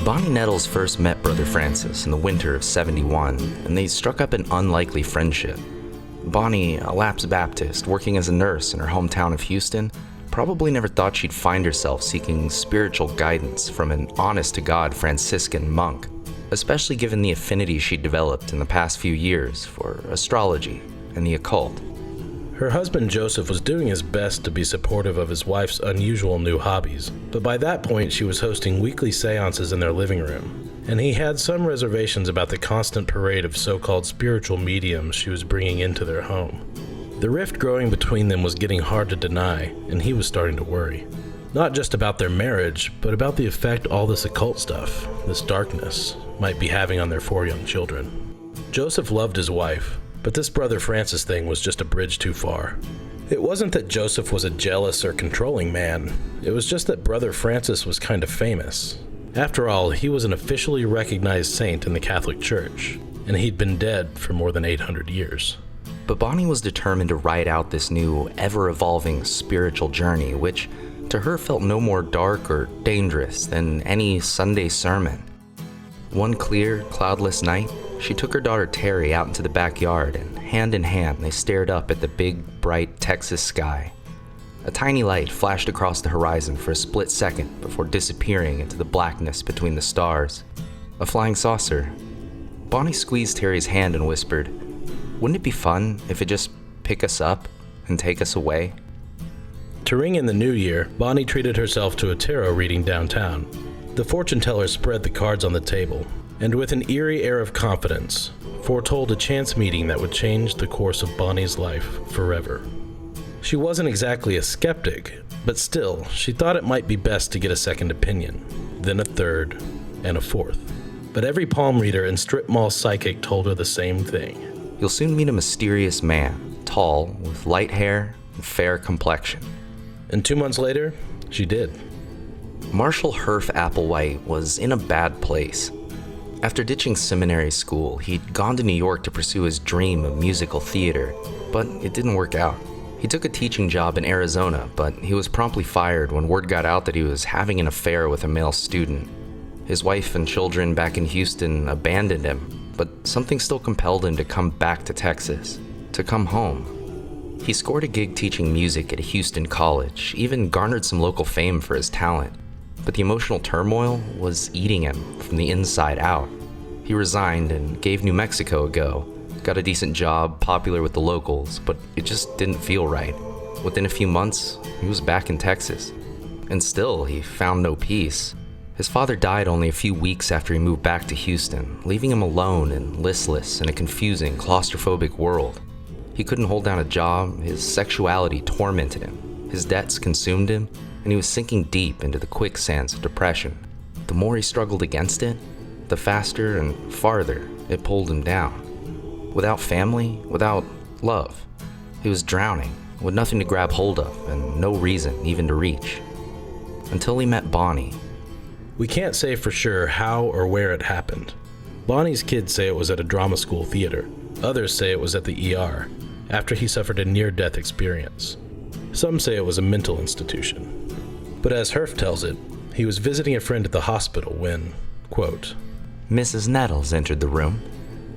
Bonnie Nettles first met Brother Francis in the winter of '71, and they struck up an unlikely friendship. Bonnie, a lapsed Baptist working as a nurse in her hometown of Houston, probably never thought she'd find herself seeking spiritual guidance from an honest-to-God Franciscan monk, especially given the affinity she'd developed in the past few years for astrology and the occult. Her husband Joseph was doing his best to be supportive of his wife's unusual new hobbies, but by that point she was hosting weekly seances in their living room, and he had some reservations about the constant parade of so-called spiritual mediums she was bringing into their home. The rift growing between them was getting hard to deny, and he was starting to worry. Not just about their marriage, but about the effect all this occult stuff, this darkness, might be having on their 4 young children. Joseph loved his wife, but this Brother Francis thing was just a bridge too far. It wasn't that Joseph was a jealous or controlling man. It was just that Brother Francis was kind of famous. After all, he was an officially recognized saint in the Catholic Church, and he'd been dead for more than 800 years. But Bonnie was determined to ride out this new, ever-evolving spiritual journey, which to her felt no more dark or dangerous than any Sunday sermon. One clear, cloudless night, she took her daughter Terry out into the backyard, and hand in hand they stared up at the big, bright Texas sky. A tiny light flashed across the horizon for a split second before disappearing into the blackness between the stars. A flying saucer. Bonnie squeezed Terry's hand and whispered, "Wouldn't it be fun if it just pick us up and take us away?" To ring in the new year, Bonnie treated herself to a tarot reading downtown. The fortune teller spread the cards on the table, and with an eerie air of confidence, foretold a chance meeting that would change the course of Bonnie's life forever. She wasn't exactly a skeptic, but still, she thought it might be best to get a second opinion, then a third, and a fourth. But every palm reader and strip mall psychic told her the same thing. You'll soon meet a mysterious man, tall, with light hair and fair complexion. And 2 months later, she did. Marshall Herf Applewhite was in a bad place. After ditching seminary school, he'd gone to New York to pursue his dream of musical theater, but it didn't work out. He took a teaching job in Arizona, but he was promptly fired when word got out that he was having an affair with a male student. His wife and children back in Houston abandoned him, but something still compelled him to come back to Texas, to come home. He scored a gig teaching music at a Houston college, even garnered some local fame for his talent. But the emotional turmoil was eating him from the inside out. He resigned and gave New Mexico a go, got a decent job, popular with the locals, but it just didn't feel right. Within a few months, he was back in Texas. And still, he found no peace. His father died only a few weeks after he moved back to Houston, leaving him alone and listless in a confusing, claustrophobic world. He couldn't hold down a job, his sexuality tormented him, his debts consumed him, and he was sinking deep into the quicksands of depression. The more he struggled against it, the faster and farther it pulled him down. Without family, without love, he was drowning, with nothing to grab hold of and no reason even to reach. Until he met Bonnie. We can't say for sure how or where it happened. Bonnie's kids say it was at a drama school theater. Others say it was at the ER, after he suffered a near-death experience. Some say it was a mental institution. But as Herf tells it, he was visiting a friend at the hospital when, quote, Mrs. Nettles entered the room,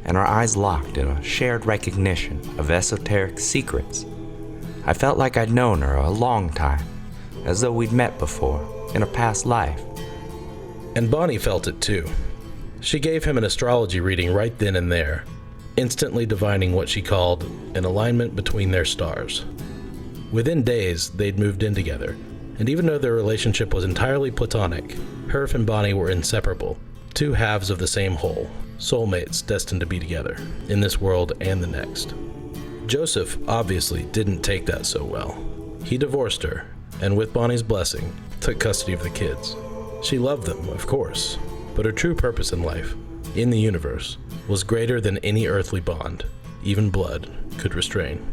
and our eyes locked in a shared recognition of esoteric secrets. I felt like I'd known her a long time, as though we'd met before, in a past life. And Bonnie felt it too. She gave him an astrology reading right then and there, instantly divining what she called an alignment between their stars. Within days, they'd moved in together, and even though their relationship was entirely platonic, Herf and Bonnie were inseparable, two halves of the same whole, soulmates destined to be together, in this world and the next. Joseph obviously didn't take that so well. He divorced her, and with Bonnie's blessing, took custody of the kids. She loved them, of course, but her true purpose in life, in the universe, was greater than any earthly bond, even blood, could restrain.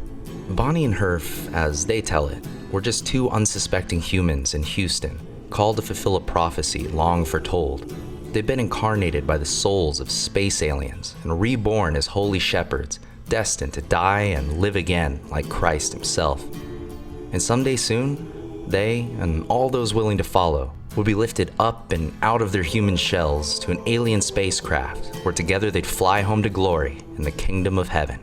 Bonnie and Herf, as they tell it, were just two unsuspecting humans in Houston, called to fulfill a prophecy long foretold. They'd been incarnated by the souls of space aliens and reborn as holy shepherds, destined to die and live again like Christ himself. And someday soon, they, and all those willing to follow, would be lifted up and out of their human shells to an alien spacecraft where together they'd fly home to glory in the kingdom of heaven.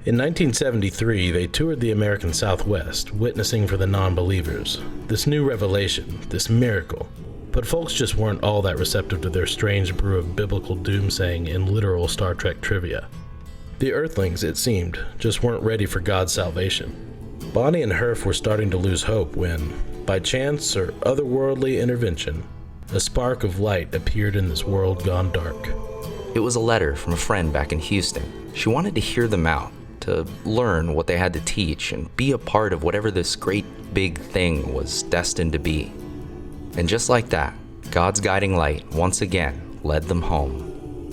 In 1973, they toured the American Southwest, witnessing for the non-believers, this new revelation, this miracle. But folks just weren't all that receptive to their strange brew of biblical doomsaying and literal Star Trek trivia. The Earthlings, it seemed, just weren't ready for God's salvation. Bonnie and Herf were starting to lose hope when, by chance or otherworldly intervention, a spark of light appeared in this world gone dark. It was a letter from a friend back in Houston. She wanted to hear them out, to learn what they had to teach and be a part of whatever this great big thing was destined to be. And just like that, God's guiding light once again led them home.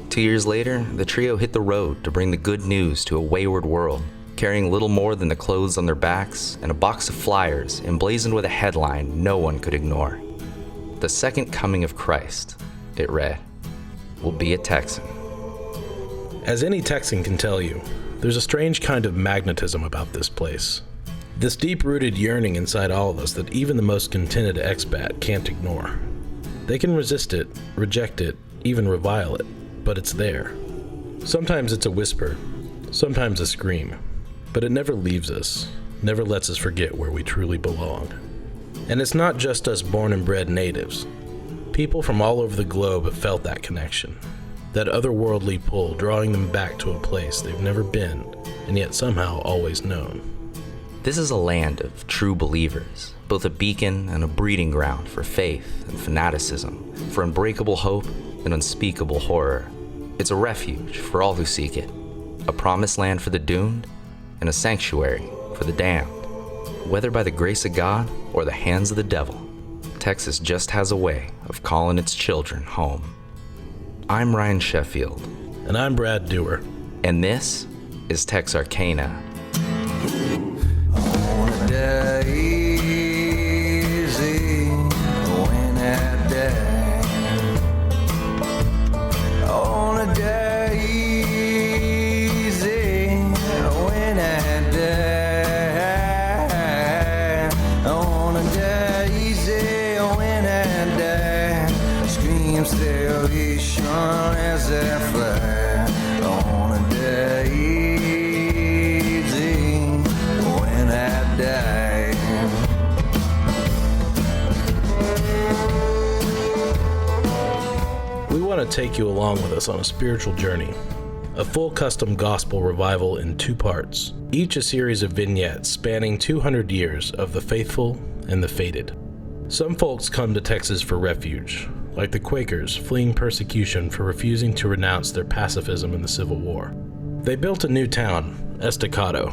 2 years later, the trio hit the road to bring the good news to a wayward world, carrying little more than the clothes on their backs and a box of flyers emblazoned with a headline no one could ignore. The second coming of Christ, it read, will be a Texan. As any Texan can tell you, there's a strange kind of magnetism about this place. This deep-rooted yearning inside all of us that even the most contented expat can't ignore. They can resist it, reject it, even revile it, but it's there. Sometimes it's a whisper, sometimes a scream, but it never leaves us, never lets us forget where we truly belong. And it's not just us born and bred natives. People from all over the globe have felt that connection. That otherworldly pull drawing them back to a place they've never been and yet somehow always known. This is a land of true believers, both a beacon and a breeding ground for faith and fanaticism, for unbreakable hope and unspeakable horror. It's a refuge for all who seek it, a promised land for the doomed, and a sanctuary for the damned. Whether by the grace of God or the hands of the devil, Texas just has a way of calling its children home. I'm Ryan Sheffield. And I'm Brad Dewar. And this is TEX ARCANA. As I fly on a day easy when I die. We want to take you along with us on a spiritual journey. A full custom gospel revival in 2 parts, each a series of vignettes spanning 200 years of the faithful and the fated. Some folks come to Texas for refuge, like the Quakers fleeing persecution for refusing to renounce their pacifism in the Civil War. They built a new town, Estacado,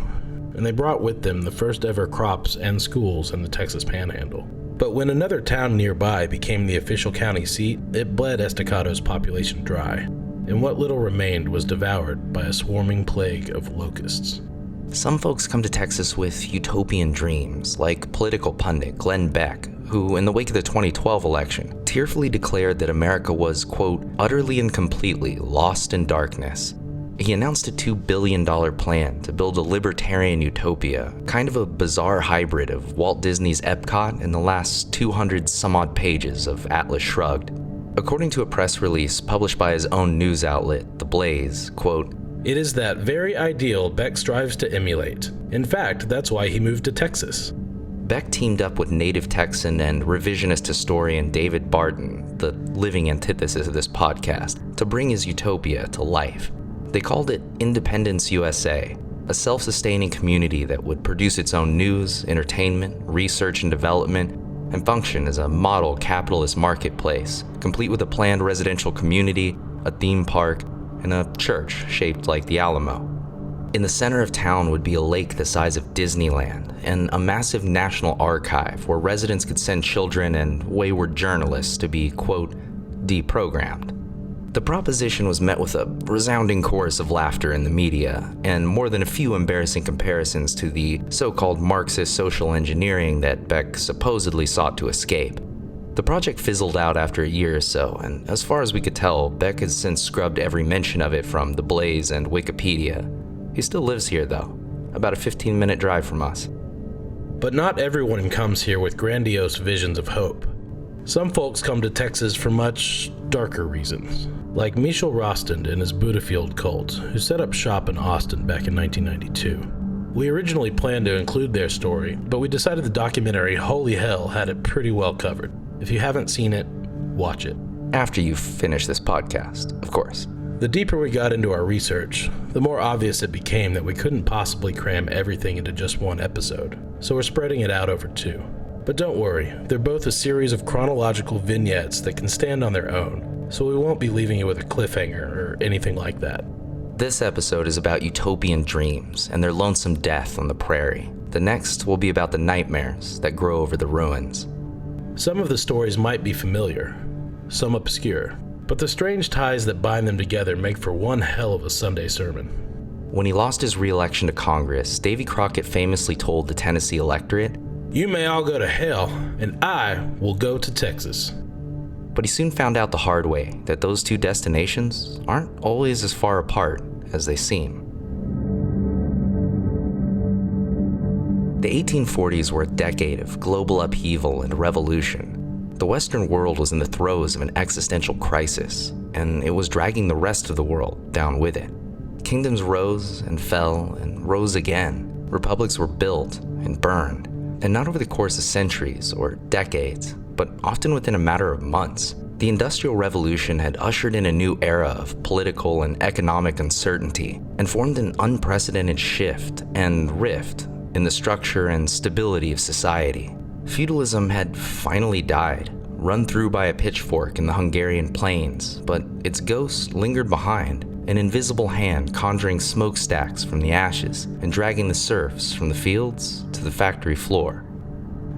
and they brought with them the first ever crops and schools in the Texas Panhandle. But when another town nearby became the official county seat, it bled Estacado's population dry, and what little remained was devoured by a swarming plague of locusts. Some folks come to Texas with utopian dreams, like political pundit Glenn Beck, who, in the wake of the 2012 election, tearfully declared that America was, quote, utterly and completely lost in darkness. He announced a $2 billion plan to build a libertarian utopia, kind of a bizarre hybrid of Walt Disney's Epcot and the last 200-some-odd pages of Atlas Shrugged. According to a press release published by his own news outlet, The Blaze, quote, "It is that very ideal Beck strives to emulate. In fact, that's why he moved to Texas." Beck teamed up with native Texan and revisionist historian David Barton, the living antithesis of this podcast, to bring his utopia to life. They called it Independence USA, a self-sustaining community that would produce its own news, entertainment, research and development, and function as a model capitalist marketplace, complete with a planned residential community, a theme park, and a church shaped like the Alamo. In the center of town would be a lake the size of Disneyland, and a massive national archive where residents could send children and wayward journalists to be, quote, deprogrammed. The proposition was met with a resounding chorus of laughter in the media, and more than a few embarrassing comparisons to the so-called Marxist social engineering that Beck supposedly sought to escape. The project fizzled out after a year or so, and as far as we could tell, Beck has since scrubbed every mention of it from The Blaze and Wikipedia. He still lives here, though, about a 15-minute drive from us. But not everyone comes here with grandiose visions of hope. Some folks come to Texas for much darker reasons, like Michel Rostand and his Buddhafield cult, who set up shop in Austin back in 1992. We originally planned to include their story, but we decided the documentary Holy Hell had it pretty well covered. If you haven't seen it, watch it. After you finish this podcast, of course. The deeper we got into our research, the more obvious it became that we couldn't possibly cram everything into just one episode, so we're spreading it out over two. But don't worry, they're both a series of chronological vignettes that can stand on their own, so we won't be leaving you with a cliffhanger or anything like that. This episode is about utopian dreams and their lonesome death on the prairie. The next will be about the nightmares that grow over the ruins. Some of the stories might be familiar, some obscure, but the strange ties that bind them together make for one hell of a Sunday sermon. When he lost his re-election to Congress, Davy Crockett famously told the Tennessee electorate, "You may all go to hell, and I will go to Texas." But he soon found out the hard way that those two destinations aren't always as far apart as they seem. The 1840s were a decade of global upheaval and revolution. The Western world was in the throes of an existential crisis, and it was dragging the rest of the world down with it. Kingdoms rose and fell and rose again. Republics were built and burned, and not over the course of centuries or decades, but often within a matter of months. The Industrial Revolution had ushered in a new era of political and economic uncertainty and formed an unprecedented shift and rift in the structure and stability of society. Feudalism had finally died, run through by a pitchfork in the Hungarian plains, but its ghost lingered behind, an invisible hand conjuring smokestacks from the ashes and dragging the serfs from the fields to the factory floor.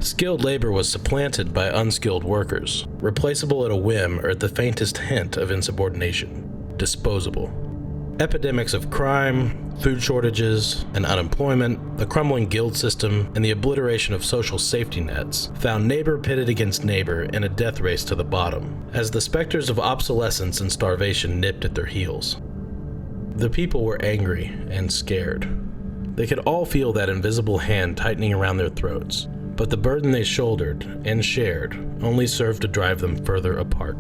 Skilled labor was supplanted by unskilled workers, replaceable at a whim or at the faintest hint of insubordination, disposable. Epidemics of crime, food shortages, and unemployment, the crumbling guild system, and the obliteration of social safety nets found neighbor pitted against neighbor in a death race to the bottom, as the specters of obsolescence and starvation nipped at their heels. The people were angry and scared. They could all feel that invisible hand tightening around their throats, but the burden they shouldered and shared only served to drive them further apart.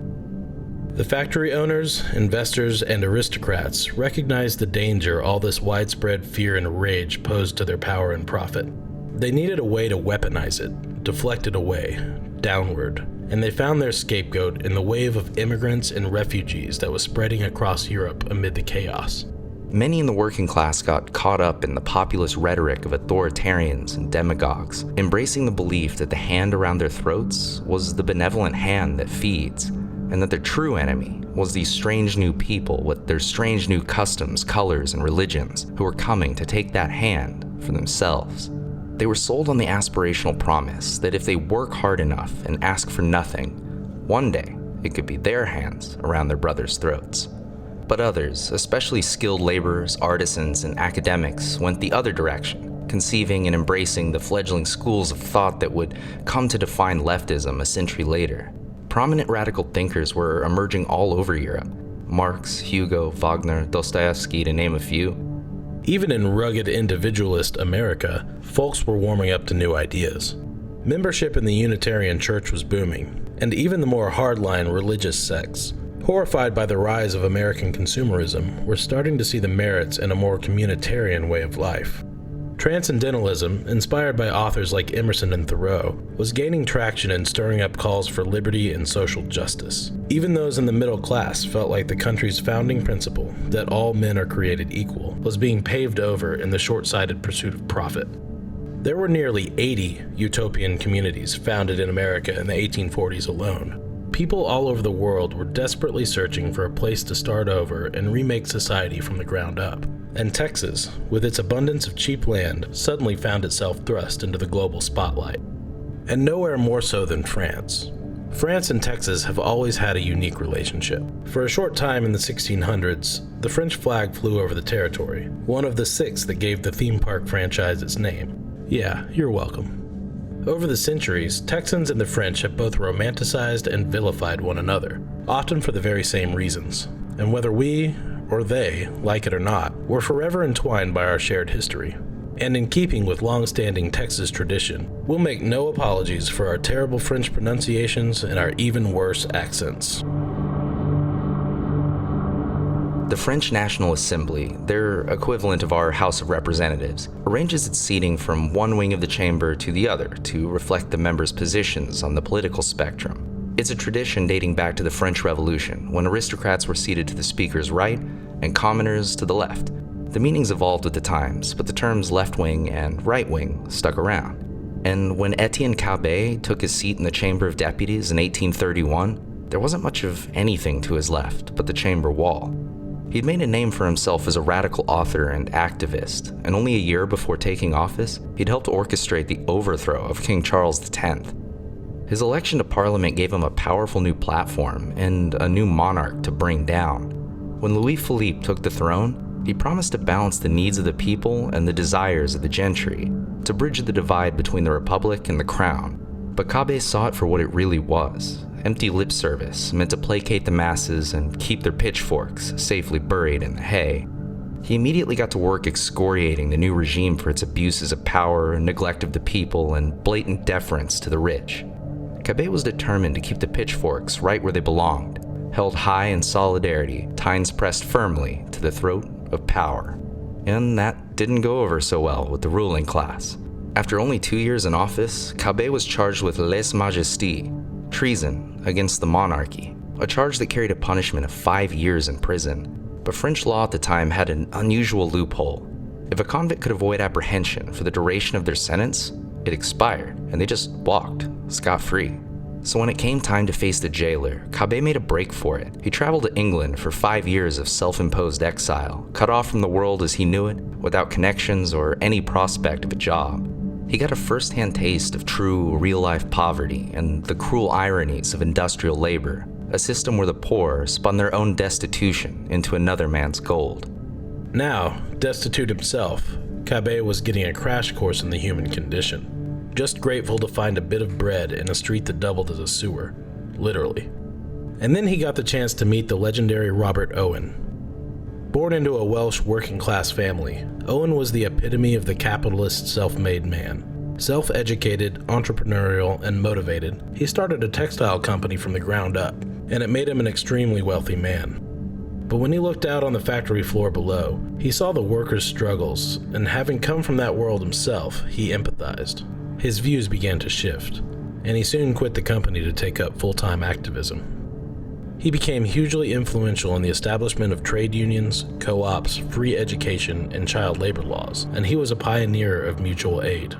The factory owners, investors, and aristocrats recognized the danger all this widespread fear and rage posed to their power and profit. They needed a way to weaponize it, deflect it away, downward, and they found their scapegoat in the wave of immigrants and refugees that was spreading across Europe amid the chaos. Many in the working class got caught up in the populist rhetoric of authoritarians and demagogues, embracing the belief that the hand around their throats was the benevolent hand that feeds, and that their true enemy was these strange new people with their strange new customs, colors, and religions who were coming to take that hand for themselves. They were sold on the aspirational promise that if they work hard enough and ask for nothing, one day it could be their hands around their brothers' throats. But others, especially skilled laborers, artisans, and academics, went the other direction, conceiving and embracing the fledgling schools of thought that would come to define leftism a century later. Prominent radical thinkers were emerging all over Europe. Marx, Hugo, Wagner, Dostoevsky, to name a few. Even in rugged individualist America, folks were warming up to new ideas. Membership in the Unitarian Church was booming, and even the more hardline religious sects, horrified by the rise of American consumerism, were starting to see the merits in a more communitarian way of life. Transcendentalism, inspired by authors like Emerson and Thoreau, was gaining traction and stirring up calls for liberty and social justice. Even those in the middle class felt like the country's founding principle, that all men are created equal, was being paved over in the short-sighted pursuit of profit. There were nearly 80 utopian communities founded in America in the 1840s alone. People all over the world were desperately searching for a place to start over and remake society from the ground up. And Texas, with its abundance of cheap land, suddenly found itself thrust into the global spotlight. And nowhere more so than France. France and Texas have always had a unique relationship. For a short time in the 1600s, the French flag flew over the territory, one of the 6 that gave the theme park franchise its name. Yeah, you're welcome. Over the centuries, Texans and the French have both romanticized and vilified one another, often for the very same reasons. And whether we, or they, like it or not, we're forever entwined by our shared history. And in keeping with long-standing Texas tradition, we'll make no apologies for our terrible French pronunciations and our even worse accents. The French National Assembly, their equivalent of our House of Representatives, arranges its seating from one wing of the chamber to the other to reflect the members' positions on the political spectrum. It's a tradition dating back to the French Revolution, when aristocrats were seated to the speaker's right and commoners to the left. The meanings evolved with the times, but the terms left wing and right wing stuck around. And when Etienne Cabet took his seat in the Chamber of Deputies in 1831, there wasn't much of anything to his left but the chamber wall. He'd made a name for himself as a radical author and activist, and only a year before taking office, he'd helped orchestrate the overthrow of King Charles X. His election to Parliament gave him a powerful new platform and a new monarch to bring down. When Louis-Philippe took the throne, he promised to balance the needs of the people and the desires of the gentry, to bridge the divide between the Republic and the Crown. But Cabet saw it for what it really was: empty lip service meant to placate the masses and keep their pitchforks safely buried in the hay. He immediately got to work excoriating the new regime for its abuses of power, neglect of the people, and blatant deference to the rich. Cabet was determined to keep the pitchforks right where they belonged, held high in solidarity, tines pressed firmly to the throat of power. And that didn't go over so well with the ruling class. After only 2 years in office, Cabet was charged with lèse-majesté, treason against the monarchy, a charge that carried a punishment of 5 years in prison. But French law at the time had an unusual loophole. If a convict could avoid apprehension for the duration of their sentence, it expired, and they just walked, scot-free. So when it came time to face the jailer, Cabet made a break for it. He traveled to England for 5 years of self-imposed exile, cut off from the world as he knew it, without connections or any prospect of a job. He got a first-hand taste of true, real-life poverty and the cruel ironies of industrial labor, a system where the poor spun their own destitution into another man's gold. Now, destitute himself, Cabet was getting a crash course in the human condition, just grateful to find a bit of bread in a street that doubled as a sewer, literally. And then he got the chance to meet the legendary Robert Owen. Born into a Welsh working-class family, Owen was the epitome of the capitalist self-made man. Self-educated, entrepreneurial, and motivated, he started a textile company from the ground up, and it made him an extremely wealthy man. But when he looked out on the factory floor below, he saw the workers' struggles, and having come from that world himself, he empathized. His views began to shift, and he soon quit the company to take up full-time activism. He became hugely influential in the establishment of trade unions, co-ops, free education, and child labor laws, and he was a pioneer of mutual aid.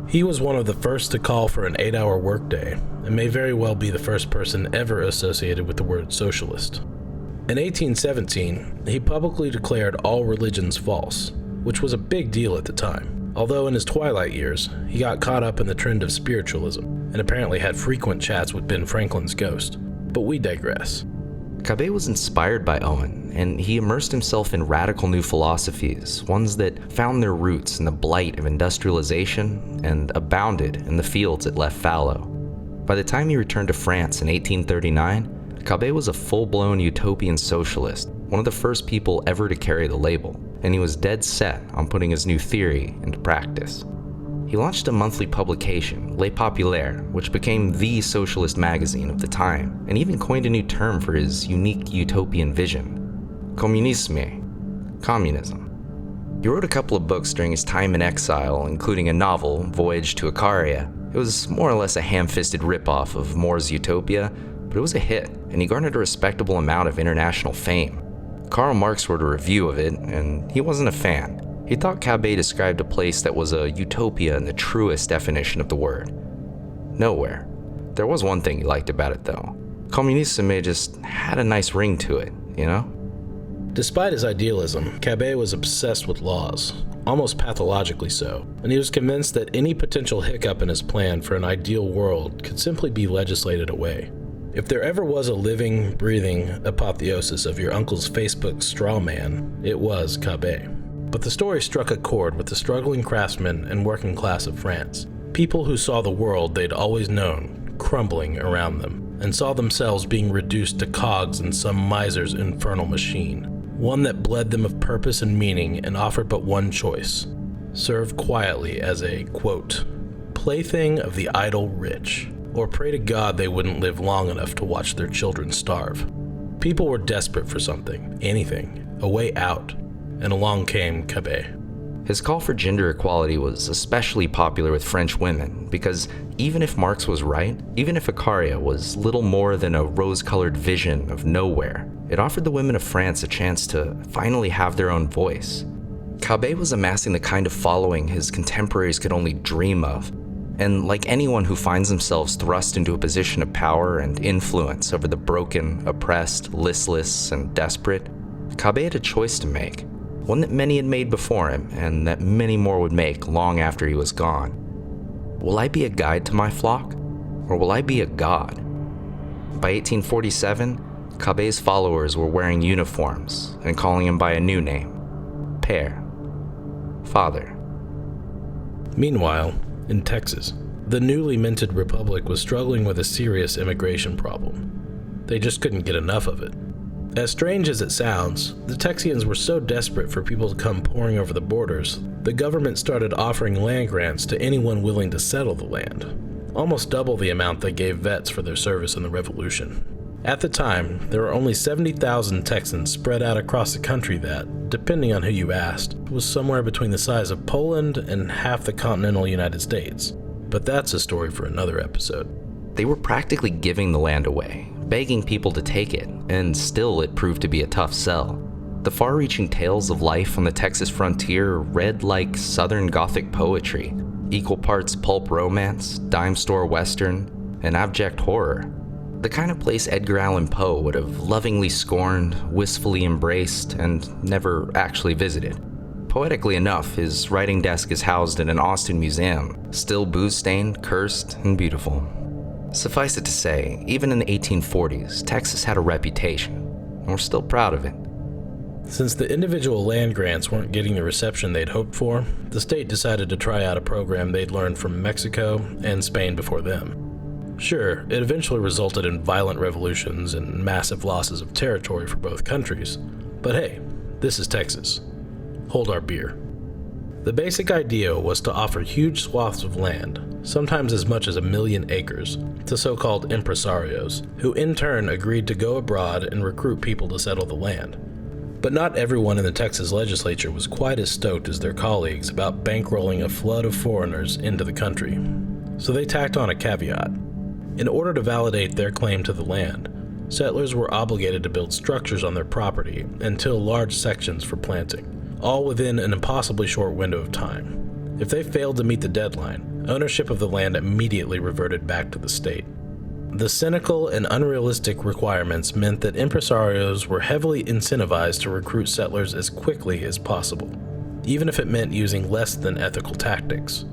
He was one of the first to call for an 8-hour workday, and may very well be the first person ever associated with the word socialist. In 1817, he publicly declared all religions false, which was a big deal at the time, although in his twilight years, he got caught up in the trend of spiritualism, and apparently had frequent chats with Ben Franklin's ghost. But we digress. Cabet was inspired by Owen, and he immersed himself in radical new philosophies, ones that found their roots in the blight of industrialization and abounded in the fields it left fallow. By the time he returned to France in 1839, Cabet was a full-blown utopian socialist, one of the first people ever to carry the label, and he was dead set on putting his new theory into practice. He launched a monthly publication, Les Populaires, which became the socialist magazine of the time, and even coined a new term for his unique utopian vision: communisme, communism. He wrote a couple of books during his time in exile, including a novel, Voyage to Icaria. It was more or less a ham-fisted ripoff of More's Utopia, but it was a hit, and he garnered a respectable amount of international fame. Karl Marx wrote a review of it, and he wasn't a fan. He thought Cabet described a place that was a utopia in the truest definition of the word. Nowhere. There was one thing he liked about it, though. Communisme just had a nice ring to it, you know? Despite his idealism, Cabet was obsessed with laws, almost pathologically so, and he was convinced that any potential hiccup in his plan for an ideal world could simply be legislated away. If there ever was a living, breathing apotheosis of your uncle's Facebook straw man, it was Cabet. But the story struck a chord with the struggling craftsmen and working class of France, people who saw the world they'd always known crumbling around them, and saw themselves being reduced to cogs in some miser's infernal machine, one that bled them of purpose and meaning and offered but one choice: serve quietly as a, quote, plaything of the idle rich, or pray to God they wouldn't live long enough to watch their children starve. People were desperate for something, anything, a way out, and along came Cabet. His call for gender equality was especially popular with French women because even if Marx was right, even if Icaria was little more than a rose-colored vision of nowhere, it offered the women of France a chance to finally have their own voice. Cabet was amassing the kind of following his contemporaries could only dream of, and like anyone who finds themselves thrust into a position of power and influence over the broken, oppressed, listless, and desperate, Cabet had a choice to make. One that many had made before him, and that many more would make long after he was gone. Will I be a guide to my flock, or will I be a god? By 1847, Cabet's followers were wearing uniforms and calling him by a new name, Père, Father. Meanwhile, in Texas, the newly minted republic was struggling with a serious immigration problem. They just couldn't get enough of it. As strange as it sounds, the Texians were so desperate for people to come pouring over the borders, the government started offering land grants to anyone willing to settle the land, almost double the amount they gave vets for their service in the Revolution. At the time, there were only 70,000 Texans spread out across the country that, depending on who you asked, was somewhere between the size of Poland and half the continental United States. But that's a story for another episode. They were practically giving the land away, begging people to take it, and still it proved to be a tough sell. The far-reaching tales of life on the Texas frontier read like Southern Gothic poetry, equal parts pulp romance, dime store western, and abject horror. The kind of place Edgar Allan Poe would have lovingly scorned, wistfully embraced, and never actually visited. Poetically enough, his writing desk is housed in an Austin museum, still booze-stained, cursed, and beautiful. Suffice it to say, even in the 1840s, Texas had a reputation, and we're still proud of it. Since the individual land grants weren't getting the reception they'd hoped for, the state decided to try out a program they'd learned from Mexico and Spain before them. Sure, it eventually resulted in violent revolutions and massive losses of territory for both countries, but hey, this is Texas. Hold our beer. The basic idea was to offer huge swaths of land, sometimes as much as 1 million acres, to so-called impresarios, who in turn agreed to go abroad and recruit people to settle the land. But not everyone in the Texas legislature was quite as stoked as their colleagues about bankrolling a flood of foreigners into the country. So they tacked on a caveat. In order to validate their claim to the land, settlers were obligated to build structures on their property and till large sections for planting, all within an impossibly short window of time. If they failed to meet the deadline, ownership of the land immediately reverted back to the state. The cynical and unrealistic requirements meant that impresarios were heavily incentivized to recruit settlers as quickly as possible, even if it meant using less than ethical tactics.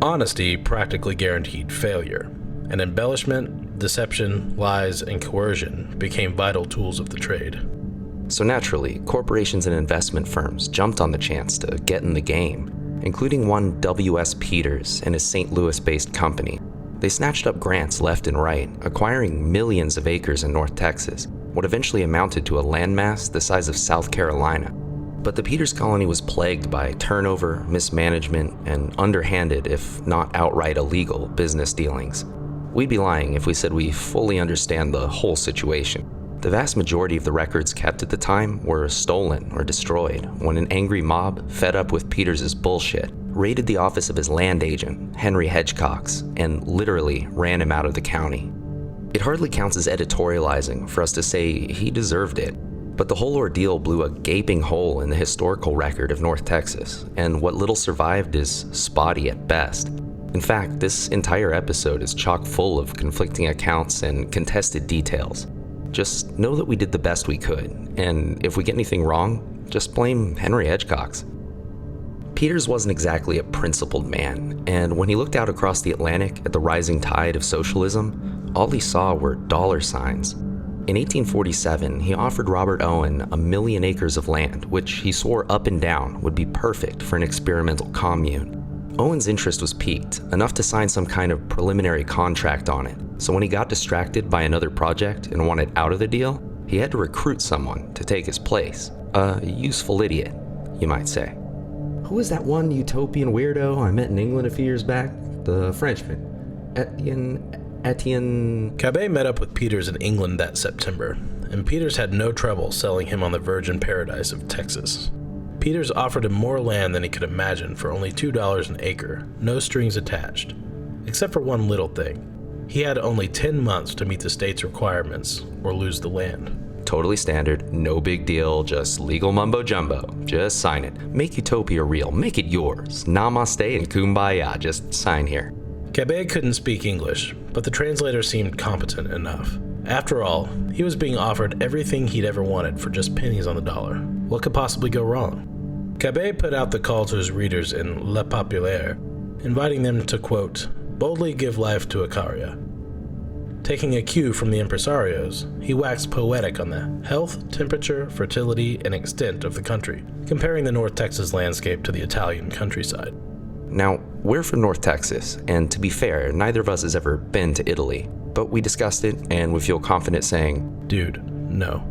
Honesty practically guaranteed failure, and embellishment, deception, lies, and coercion became vital tools of the trade. So naturally, corporations and investment firms jumped on the chance to get in the game, including one W.S. Peters and his St. Louis-based company. They snatched up grants left and right, acquiring millions of acres in North Texas, what eventually amounted to a landmass the size of South Carolina. But the Peters colony was plagued by turnover, mismanagement, and underhanded, if not outright illegal, business dealings. We'd be lying if we said we fully understand the whole situation. The vast majority of the records kept at the time were stolen or destroyed when an angry mob, fed up with Peters' bullshit, raided the office of his land agent, Henry Hedgecox, and literally ran him out of the county. It hardly counts as editorializing for us to say he deserved it, but the whole ordeal blew a gaping hole in the historical record of North Texas, and what little survived is spotty at best. In fact, this entire episode is chock full of conflicting accounts and contested details. Just know that we did the best we could, and if we get anything wrong, just blame Henry Hedgecox. Peters wasn't exactly a principled man, and when he looked out across the Atlantic at the rising tide of socialism, all he saw were dollar signs. In 1847, he offered Robert Owen 1 million acres of land, which he swore up and down would be perfect for an experimental commune. Owen's interest was piqued, enough to sign some kind of preliminary contract on it, so when he got distracted by another project and wanted out of the deal, he had to recruit someone to take his place. A useful idiot, you might say. who was that one utopian weirdo I met in England a few years back? The Frenchman. Etienne... Cabet met up with Peters in England that September, and Peters had no trouble selling him on the virgin paradise of Texas. Peters offered him more land than he could imagine for only $2 an acre, no strings attached. Except for one little thing. He had only 10 months to meet the state's requirements or lose the land. Totally standard, no big deal, just legal mumbo jumbo. Just sign it. Make utopia real, make it yours. Namaste and kumbaya, just sign here. Cabet couldn't speak English, but the translator seemed competent enough. After all, he was being offered everything he'd ever wanted for just pennies on the dollar. What could possibly go wrong? Cabet put out the call to his readers in Le Populaire, inviting them to, quote, boldly give life to Icaria. Taking a cue from the impresarios, he waxed poetic on the health, temperature, fertility, and extent of the country, comparing the North Texas landscape to the Italian countryside. Now, we're from North Texas, and to be fair, neither of us has ever been to Italy, but we discussed it, and we feel confident saying, dude, no.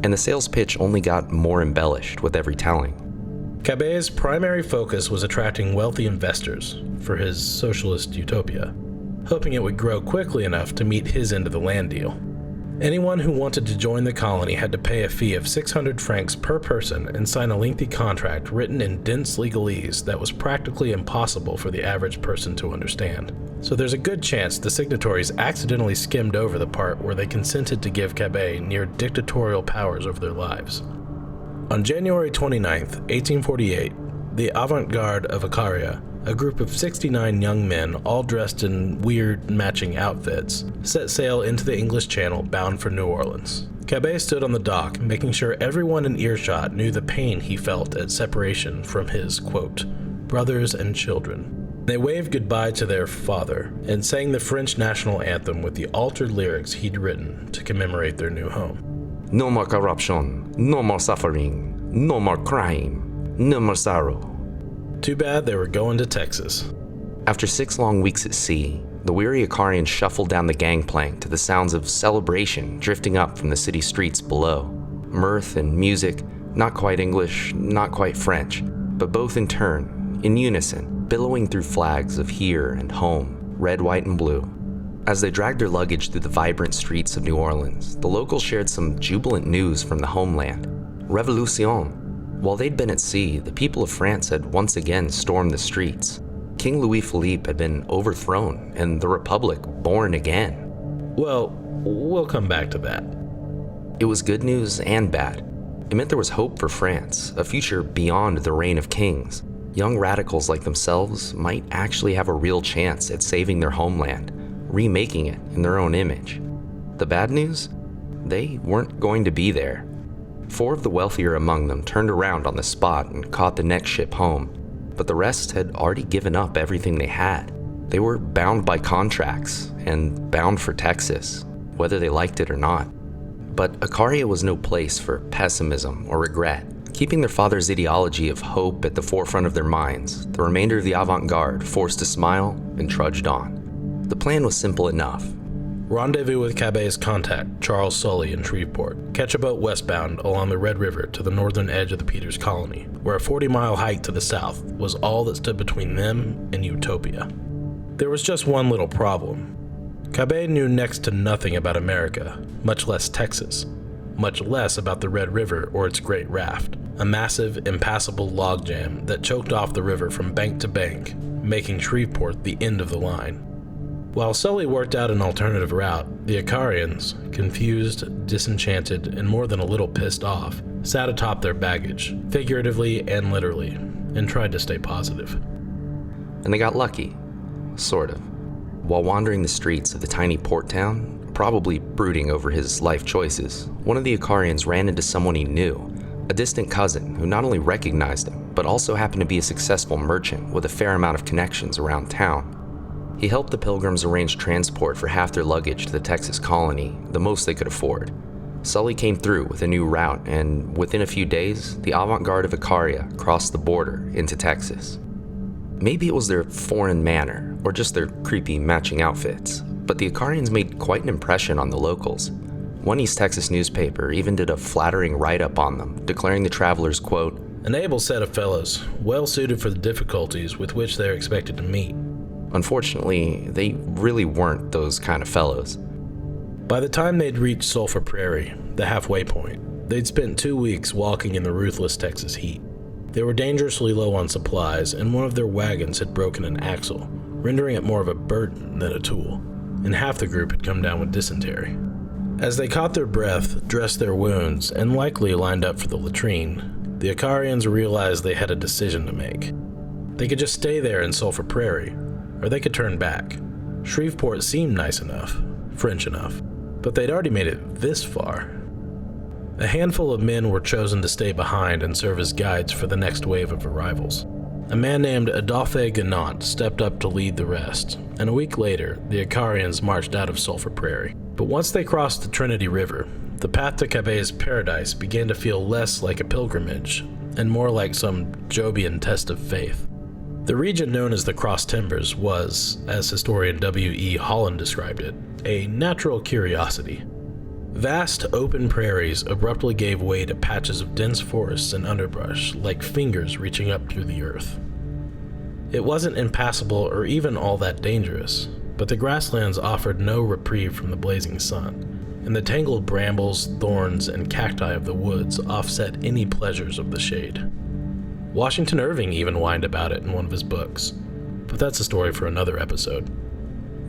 And the sales pitch only got more embellished with every telling. Cabet's primary focus was attracting wealthy investors for his socialist utopia, hoping it would grow quickly enough to meet his end of the land deal. Anyone who wanted to join the colony had to pay a fee of 600 francs per person and sign a lengthy contract written in dense legalese that was practically impossible for the average person to understand. So there's a good chance the signatories accidentally skimmed over the part where they consented to give Cabet near dictatorial powers over their lives. On January 29, 1848, the avant-garde of Icaria, a group of 69 young men, all dressed in weird matching outfits, set sail into the English Channel bound for New Orleans. Cabet stood on the dock, making sure everyone in earshot knew the pain he felt at separation from his, quote, brothers and children. They waved goodbye to their father and sang the French national anthem with the altered lyrics he'd written to commemorate their new home. No more corruption, no more suffering, no more crime, no more sorrow. Too bad they were going to Texas. After 6 long weeks at sea, the weary Icarians shuffled down the gangplank to the sounds of celebration drifting up from the city streets below. Mirth and music, not quite English, not quite French, but both in turn, in unison, billowing through flags of here and home, red, white, and blue. As they dragged their luggage through the vibrant streets of New Orleans, the locals shared some jubilant news from the homeland. Revolution! While they'd been at sea, the people of France had once again stormed the streets. King Louis Philippe had been overthrown, and the Republic born again. Well, we'll come back to that. It was good news and bad. It meant there was hope for France, a future beyond the reign of kings. Young radicals like themselves might actually have a real chance at saving their homeland, remaking it in their own image. The bad news? They weren't going to be there. 4 of the wealthier among them turned around on the spot and caught the next ship home, but the rest had already given up everything they had. They were bound by contracts and bound for Texas, whether they liked it or not. But Icaria was no place for pessimism or regret. Keeping their father's ideology of hope at the forefront of their minds, the remainder of the avant-garde forced a smile and trudged on. The plan was simple enough. Rendezvous with Cabet's contact, Charles Sully in Shreveport. Catch a boat westbound along the Red River to the northern edge of the Peters colony, where a 40-mile hike to the south was all that stood between them and utopia. There was just one little problem. Cabet knew next to nothing about America, much less Texas, much less about the Red River or its great raft, a massive, impassable logjam that choked off the river from bank to bank, making Shreveport the end of the line. While Sully worked out an alternative route, the Icarians, confused, disenchanted, and more than a little pissed off, sat atop their baggage, figuratively and literally, and tried to stay positive. And they got lucky, sort of. While wandering the streets of the tiny port town, probably brooding over his life choices, one of the Icarians ran into someone he knew, a distant cousin who not only recognized him, but also happened to be a successful merchant with a fair amount of connections around town. He helped the pilgrims arrange transport for half their luggage to the Texas colony, the most they could afford. Sully came through with a new route, and within a few days, the avant-garde of Icaria crossed the border into Texas. Maybe it was their foreign manner, or just their creepy matching outfits, but the Icarians made quite an impression on the locals. One East Texas newspaper even did a flattering write-up on them, declaring the travelers, quote, An able set of fellows, well suited for the difficulties with which they are expected to meet. Unfortunately, they really weren't those kind of fellows. By the time they'd reached Sulphur Prairie, the halfway point, they'd spent 2 weeks walking in the ruthless Texas heat. They were dangerously low on supplies, and one of their wagons had broken an axle, rendering it more of a burden than a tool, and half the group had come down with dysentery. As they caught their breath, dressed their wounds, and likely lined up for the latrine, the Icarians realized they had a decision to make. They could just stay there in Sulphur Prairie, or they could turn back. Shreveport seemed nice enough, French enough, but they'd already made it this far. A handful of men were chosen to stay behind and serve as guides for the next wave of arrivals. A man named Adolphe Ganant stepped up to lead the rest, and a week later, the Icarians marched out of Sulphur Prairie. But once they crossed the Trinity River, the path to Cabet's paradise began to feel less like a pilgrimage, and more like some Jobian test of faith. The region known as the Cross Timbers was, as historian W.E. Holland described it, a natural curiosity. Vast open prairies abruptly gave way to patches of dense forests and underbrush, like fingers reaching up through the earth. It wasn't impassable or even all that dangerous, but the grasslands offered no reprieve from the blazing sun, and the tangled brambles, thorns, and cacti of the woods offset any pleasures of the shade. Washington Irving even whined about it in one of his books, but that's a story for another episode.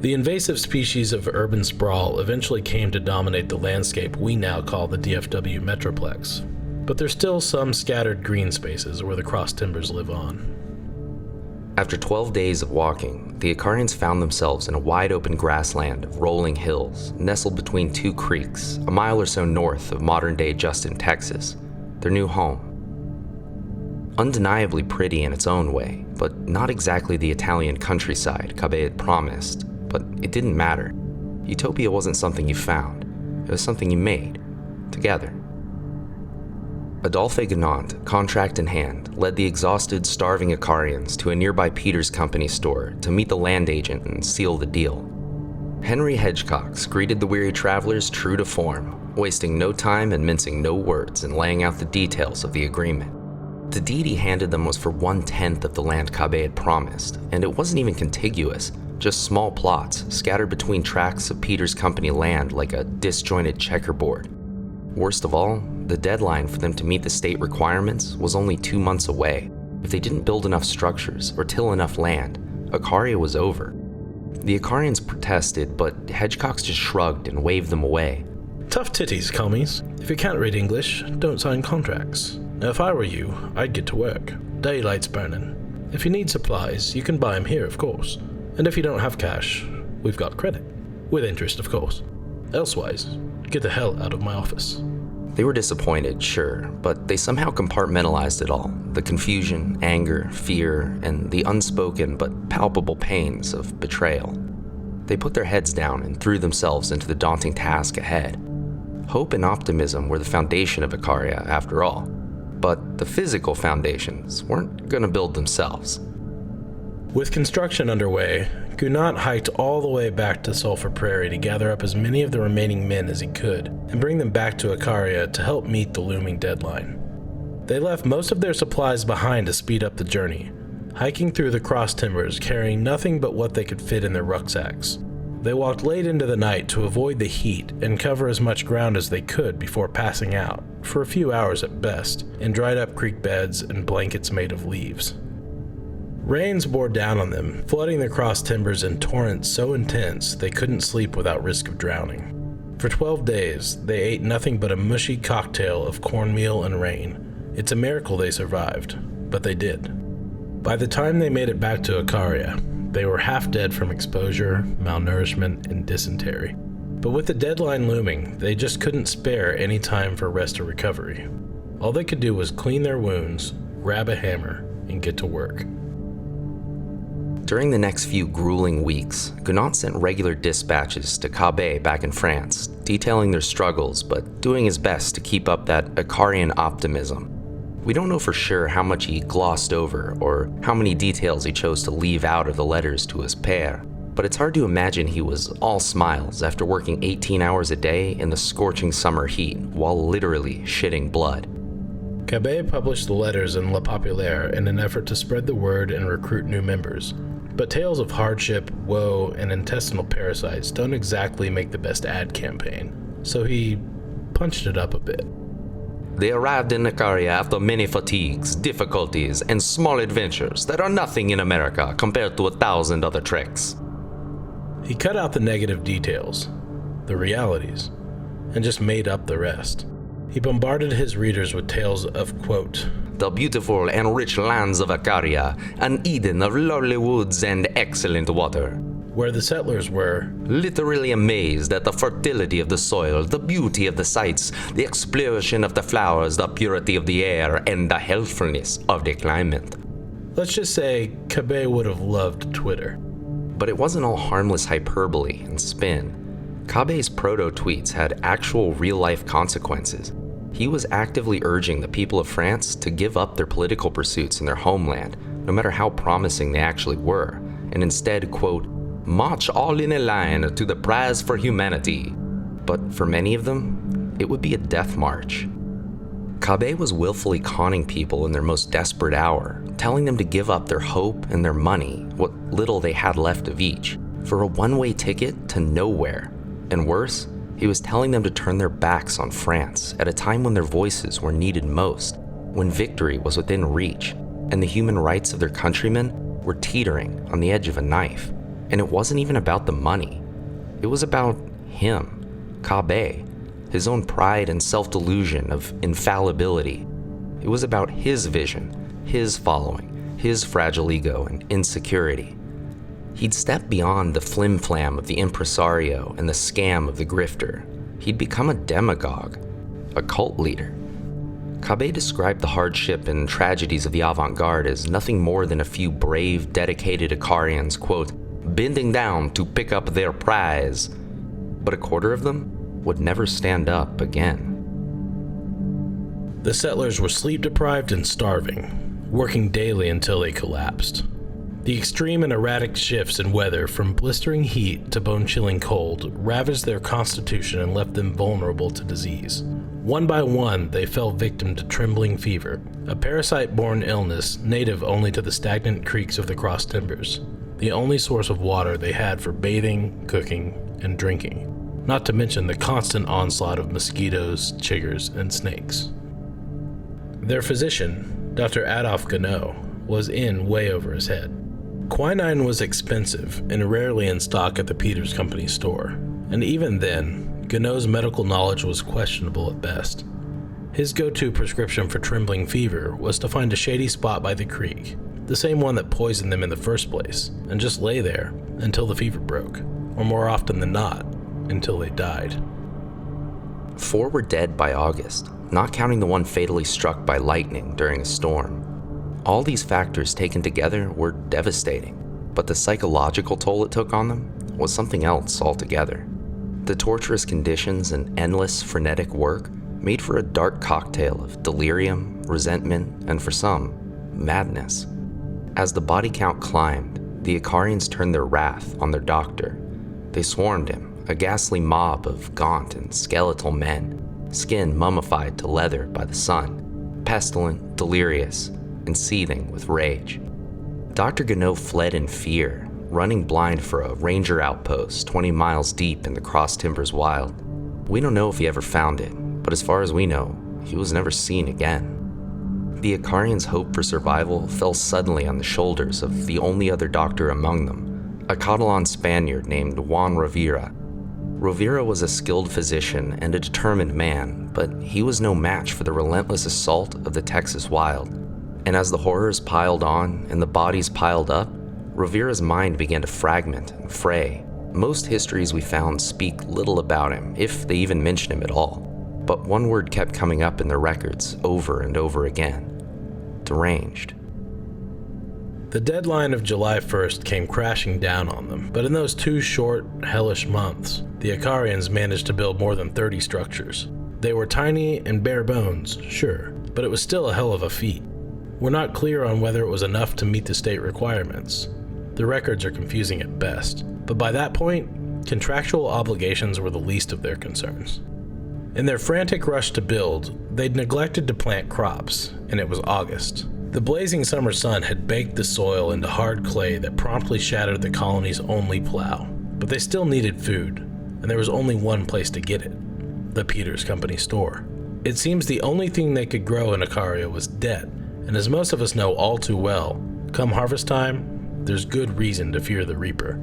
The invasive species of urban sprawl eventually came to dominate the landscape we now call the DFW Metroplex, but there's still some scattered green spaces where the Cross Timbers live on. After 12 days of walking, the Icarians found themselves in a wide-open grassland of rolling hills, nestled between 2 creeks, a mile or so north of modern-day Justin, Texas, their new home. Undeniably pretty in its own way, but not exactly the Italian countryside Cabet had promised. But it didn't matter. Utopia wasn't something you found. It was something you made, together. Adolphe Ganant, contract in hand, led the exhausted, starving Icarians to a nearby Peters Company store to meet the land agent and seal the deal. Henry Hedgecox greeted the weary travelers true to form, wasting no time and mincing no words in laying out the details of the agreement. The deed he handed them was for 1/10 of the land Cabet had promised, and it wasn't even contiguous. Just small plots scattered between tracts of Peters Company land like a disjointed checkerboard. Worst of all, the deadline for them to meet the state requirements was only 2 months away. If they didn't build enough structures or till enough land, Icaria was over. The Icarians protested, but Hedgecox just shrugged and waved them away. Tough titties, commies. If you can't read English, don't sign contracts. Now, if I were you, I'd get to work. Daylight's burning. If you need supplies, you can buy them here, of course. And if you don't have cash, we've got credit. With interest, of course. Elsewise, get the hell out of my office. They were disappointed, sure, but they somehow compartmentalized it all. The confusion, anger, fear, and the unspoken but palpable pains of betrayal. They put their heads down and threw themselves into the daunting task ahead. Hope and optimism were the foundation of Icaria, after all. But the physical foundations weren't going to build themselves. With construction underway, Ganant hiked all the way back to Sulphur Prairie to gather up as many of the remaining men as he could and bring them back to Icaria to help meet the looming deadline. They left most of their supplies behind to speed up the journey, hiking through the cross timbers carrying nothing but what they could fit in their rucksacks. They walked late into the night to avoid the heat and cover as much ground as they could before passing out, for a few hours at best, in dried-up creek beds and blankets made of leaves. Rains bore down on them, flooding the cross timbers in torrents so intense they couldn't sleep without risk of drowning. For 12 days, they ate nothing but a mushy cocktail of cornmeal and rain. It's a miracle they survived, but they did. By the time they made it back to Icaria, they were half dead from exposure, malnourishment, and dysentery. But with the deadline looming, they just couldn't spare any time for rest or recovery. All they could do was clean their wounds, grab a hammer, and get to work. During the next few grueling weeks, Ganant sent regular dispatches to Cabet back in France, detailing their struggles but doing his best to keep up that Icarian optimism. We don't know for sure how much he glossed over or how many details he chose to leave out of the letters to his père, but it's hard to imagine he was all smiles after working 18 hours a day in the scorching summer heat while literally shitting blood. Cabet published the letters in La Populaire in an effort to spread the word and recruit new members. But tales of hardship, woe, and intestinal parasites don't exactly make the best ad campaign, so he punched it up a bit. They arrived in Icaria after many fatigues, difficulties, and small adventures that are nothing in America compared to 1,000 other treks. He cut out the negative details, the realities, and just made up the rest. He bombarded his readers with tales of, quote, the beautiful and rich lands of Icaria, an Eden of lovely woods and excellent water, where the settlers were literally amazed at the fertility of the soil, the beauty of the sights, the explosion of the flowers, the purity of the air, and the healthfulness of the climate. Let's just say Cabet would have loved Twitter. But it wasn't all harmless hyperbole and spin. Cabet's proto-tweets had actual real-life consequences. He was actively urging the people of France to give up their political pursuits in their homeland, no matter how promising they actually were, and instead, quote, march all in a line to the prize for humanity. But for many of them, it would be a death march. Cabet was willfully conning people in their most desperate hour, telling them to give up their hope and their money, what little they had left of each, for a one-way ticket to nowhere. And worse, he was telling them to turn their backs on France at a time when their voices were needed most, when victory was within reach, and the human rights of their countrymen were teetering on the edge of a knife. And it wasn't even about the money. It was about him, Cabet, his own pride and self-delusion of infallibility. It was about his vision, his following, his fragile ego and insecurity. He'd stepped beyond the flim-flam of the impresario and the scam of the grifter. He'd become a demagogue, a cult leader. Cabet described the hardship and tragedies of the avant-garde as nothing more than a few brave, dedicated Icarians, quote, bending down to pick up their prize. But a quarter of them would never stand up again. The settlers were sleep-deprived and starving, working daily until they collapsed. The extreme and erratic shifts in weather, from blistering heat to bone-chilling cold, ravaged their constitution and left them vulnerable to disease. One by one, they fell victim to trembling fever, a parasite-borne illness native only to the stagnant creeks of the cross timbers, the only source of water they had for bathing, cooking, and drinking, not to mention the constant onslaught of mosquitoes, chiggers, and snakes. Their physician, Dr. Adolphe Gounod, was in way over his head. Quinine was expensive and rarely in stock at the Peters Company store, and even then, Gounod's medical knowledge was questionable at best. His go-to prescription for trembling fever was to find a shady spot by the creek, the same one that poisoned them in the first place, and just lay there until the fever broke, or more often than not, until they died. 4 were dead by August, not counting the one fatally struck by lightning during a storm. All these factors taken together were devastating, but the psychological toll it took on them was something else altogether. The torturous conditions and endless, frenetic work made for a dark cocktail of delirium, resentment, and for some, madness. As the body count climbed, the Icarians turned their wrath on their doctor. They swarmed him, a ghastly mob of gaunt and skeletal men, skin mummified to leather by the sun, pestilent, delirious, and seething with rage. Dr. Gounod fled in fear, running blind for a ranger outpost 20 miles deep in the Cross Timbers Wild. We don't know if he ever found it, but as far as we know, he was never seen again. The Icarians' hope for survival fell suddenly on the shoulders of the only other doctor among them, a Catalan Spaniard named Juan Rovira. Rovira was a skilled physician and a determined man, but he was no match for the relentless assault of the Texas Wild. And as the horrors piled on and the bodies piled up, Rovira's mind began to fragment and fray. Most histories we found speak little about him, if they even mention him at all. But one word kept coming up in their records over and over again: deranged. The deadline of July 1st came crashing down on them, but in those 2 short, hellish months, the Icarians managed to build more than 30 structures. They were tiny and bare bones, sure, but it was still a hell of a feat. We're not clear on whether it was enough to meet the state requirements. The records are confusing at best, but by that point, contractual obligations were the least of their concerns. In their frantic rush to build, they'd neglected to plant crops, and it was August. The blazing summer sun had baked the soil into hard clay that promptly shattered the colony's only plow. But they still needed food, and there was only one place to get it: the Peters Company store. It seems the only thing they could grow in Icaria was debt, and as most of us know all too well, come harvest time, there's good reason to fear the reaper.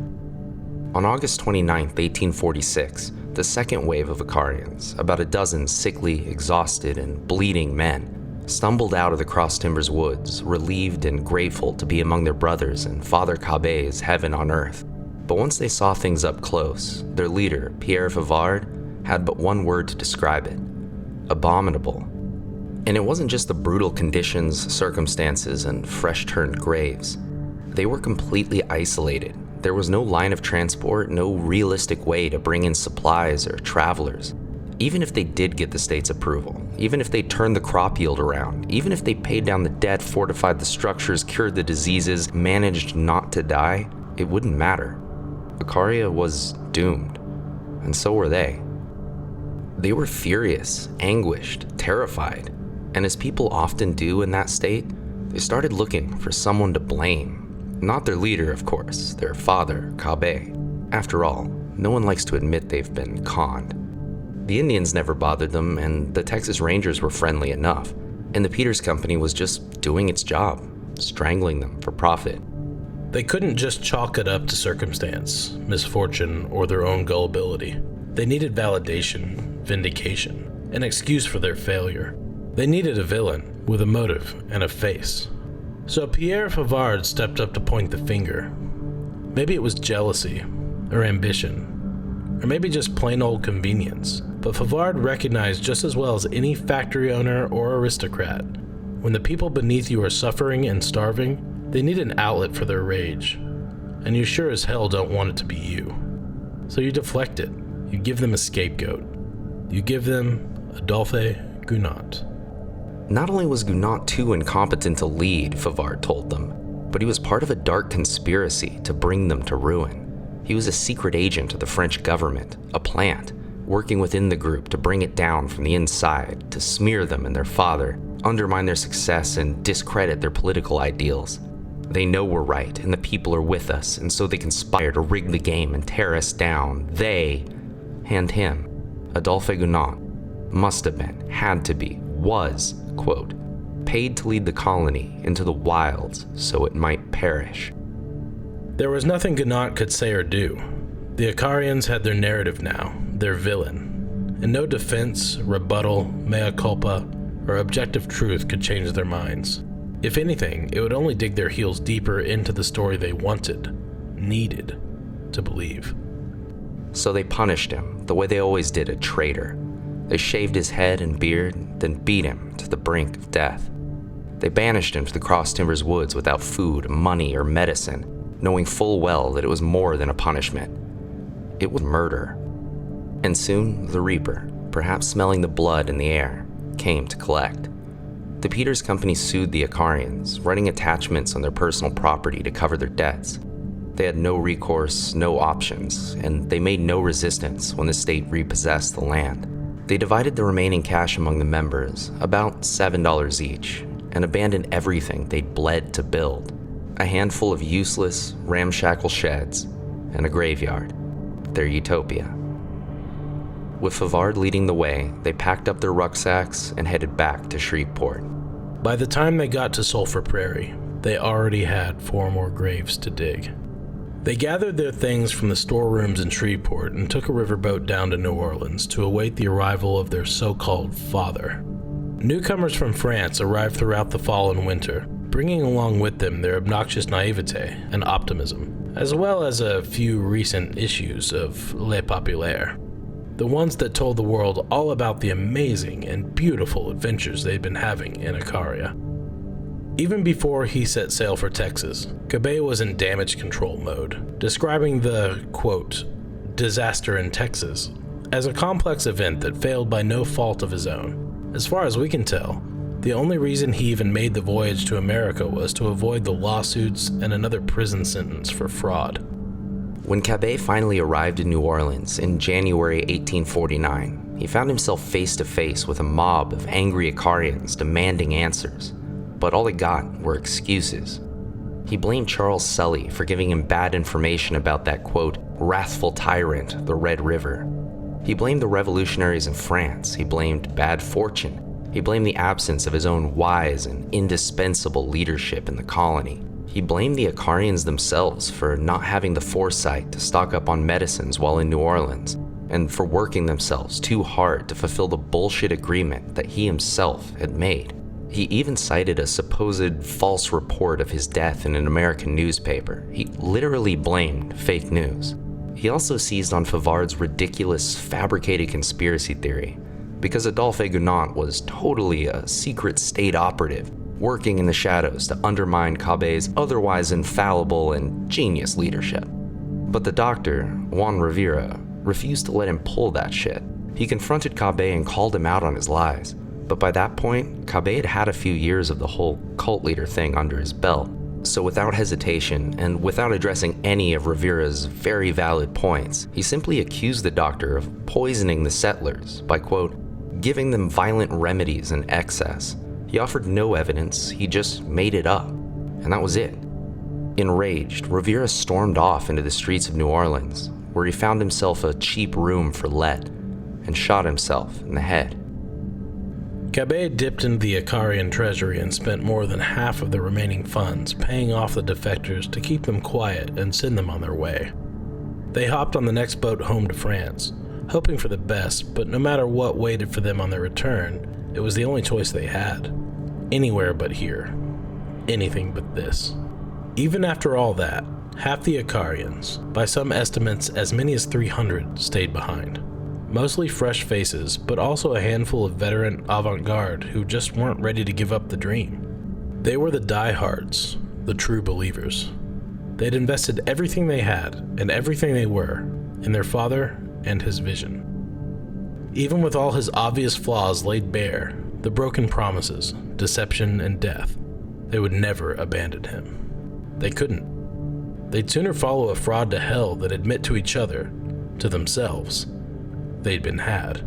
On August 29, 1846, the second wave of Icarians, about a dozen sickly, exhausted, and bleeding men, stumbled out of the Cross Timbers woods, relieved and grateful to be among their brothers in Father Cabé's heaven on earth. But once they saw things up close, their leader, Pierre Favard, had but one word to describe it: abominable. And it wasn't just the brutal conditions, circumstances, and fresh-turned graves. They were completely isolated. There was no line of transport, no realistic way to bring in supplies or travelers. Even if they did get the state's approval, even if they turned the crop yield around, even if they paid down the debt, fortified the structures, cured the diseases, managed not to die, it wouldn't matter. Icaria was doomed, and so were they. They were furious, anguished, terrified, and as people often do in that state, they started looking for someone to blame. Not their leader, of course, their father, Cabé. After all, no one likes to admit they've been conned. The Indians never bothered them, and the Texas Rangers were friendly enough, and the Peters Company was just doing its job, strangling them for profit. They couldn't just chalk it up to circumstance, misfortune, or their own gullibility. They needed validation, vindication, an excuse for their failure. They needed a villain with a motive and a face. So Pierre Favard stepped up to point the finger. Maybe it was jealousy, or ambition, or maybe just plain old convenience. But Favard recognized just as well as any factory owner or aristocrat, when the people beneath you are suffering and starving, they need an outlet for their rage, and you sure as hell don't want it to be you. So you deflect it. You give them a scapegoat. You give them Adolphe Gounod. Not only was Gounod too incompetent to lead, Favard told them, but he was part of a dark conspiracy to bring them to ruin. He was a secret agent of the French government, a plant, working within the group to bring it down from the inside, to smear them and their father, undermine their success, and discredit their political ideals. They know we're right, and the people are with us, and so they conspire to rig the game and tear us down. They, and him, Adolphe Gounod, must have been, had to be, was, quote, paid to lead the colony into the wilds so it might perish. There was nothing Gounod could say or do. The Icarians had their narrative now, their villain, and no defense, rebuttal, mea culpa, or objective truth could change their minds. If anything, it would only dig their heels deeper into the story they wanted, needed, to believe. So they punished him the way they always did a traitor. They shaved his head and beard, then beat him to the brink of death. They banished him to the Cross Timbers woods without food, money, or medicine, knowing full well that it was more than a punishment. It was murder. And soon, the Reaper, perhaps smelling the blood in the air, came to collect. The Peters Company sued the Icarians, writing attachments on their personal property to cover their debts. They had no recourse, no options, and they made no resistance when the state repossessed the land. They divided the remaining cash among the members, about $7 each, and abandoned everything they'd bled to build. A handful of useless, ramshackle sheds, and a graveyard. Their utopia. With Favard leading the way, they packed up their rucksacks and headed back to Shreveport. By the time they got to Sulphur Prairie, they already had 4 more graves to dig. They gathered their things from the storerooms in Shreveport and took a riverboat down to New Orleans to await the arrival of their so-called father. Newcomers from France arrived throughout the fall and winter, bringing along with them their obnoxious naivete and optimism, as well as a few recent issues of Le Populaire, the ones that told the world all about the amazing and beautiful adventures they'd been having in Icaria. Even before he set sail for Texas, Cabé was in damage control mode, describing the, quote, disaster in Texas as a complex event that failed by no fault of his own. As far as we can tell, the only reason he even made the voyage to America was to avoid the lawsuits and another prison sentence for fraud. When Cabet finally arrived in New Orleans in January 1849, he found himself face to face with a mob of angry Icarians demanding answers, but all he got were excuses. He blamed Charles Sully for giving him bad information about that, quote, wrathful tyrant, the Red River. He blamed the revolutionaries in France. He blamed bad fortune. He blamed the absence of his own wise and indispensable leadership in the colony. He blamed the Icarians themselves for not having the foresight to stock up on medicines while in New Orleans, and for working themselves too hard to fulfill the bullshit agreement that he himself had made. He even cited a supposed false report of his death in an American newspaper. He literally blamed fake news. He also seized on Favard's ridiculous, fabricated conspiracy theory, because Adolphe Gounod was totally a secret state operative, working in the shadows to undermine Cabet's otherwise infallible and genius leadership. But the doctor, Juan Rivera, refused to let him pull that shit. He confronted Cabet and called him out on his lies, but by that point, Cabet had had a few years of the whole cult leader thing under his belt. So without hesitation, and without addressing any of Rivera's very valid points, he simply accused the doctor of poisoning the settlers by, quote, giving them violent remedies in excess. He offered no evidence, he just made it up, and that was it. Enraged, Rivera stormed off into the streets of New Orleans, where he found himself a cheap room for let, and shot himself in the head. Cabet dipped into the Icarian treasury and spent more than half of the remaining funds paying off the defectors to keep them quiet and send them on their way. They hopped on the next boat home to France, hoping for the best, but no matter what waited for them on their return, it was the only choice they had. Anywhere but here. Anything but this. Even after all that, half the Icarians, by some estimates as many as 300, stayed behind. Mostly fresh faces, but also a handful of veteran avant-garde who just weren't ready to give up the dream. They were the diehards, the true believers. They'd invested everything they had and everything they were in their father and his vision. Even with all his obvious flaws laid bare, the broken promises, deception, and death, they would never abandon him. They couldn't. They'd sooner follow a fraud to hell than admit to each other, to themselves, they'd been had.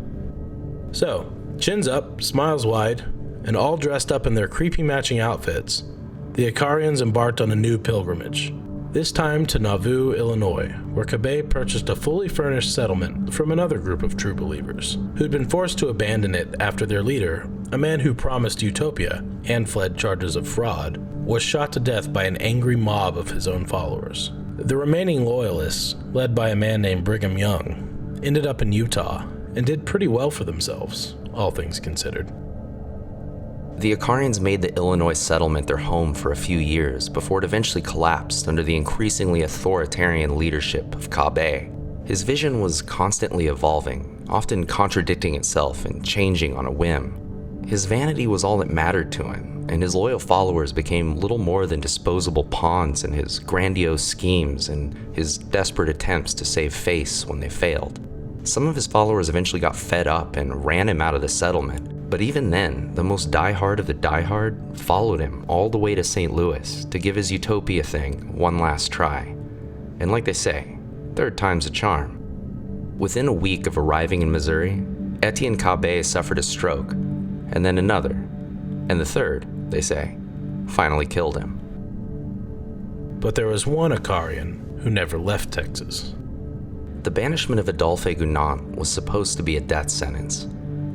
So, chins up, smiles wide, and all dressed up in their creepy matching outfits, the Icarians embarked on a new pilgrimage, this time to Nauvoo, Illinois, where Cabet purchased a fully furnished settlement from another group of true believers, who'd been forced to abandon it after their leader, a man who promised utopia and fled charges of fraud, was shot to death by an angry mob of his own followers. The remaining loyalists, led by a man named Brigham Young, ended up in Utah and did pretty well for themselves, all things considered. The Icarians made the Illinois settlement their home for a few years before it eventually collapsed under the increasingly authoritarian leadership of Cabet. His vision was constantly evolving, often contradicting itself and changing on a whim. His vanity was all that mattered to him, and his loyal followers became little more than disposable pawns in his grandiose schemes and his desperate attempts to save face when they failed. Some of his followers eventually got fed up and ran him out of the settlement, but even then, the most diehard of the diehard followed him all the way to St. Louis to give his utopia thing one last try. And like they say, third time's a charm. Within a week of arriving in Missouri, Etienne Cabet suffered a stroke, and then another, and the third, they say, finally killed him. But there was one Icarian who never left Texas. The banishment of Adolphe Gounod was supposed to be a death sentence.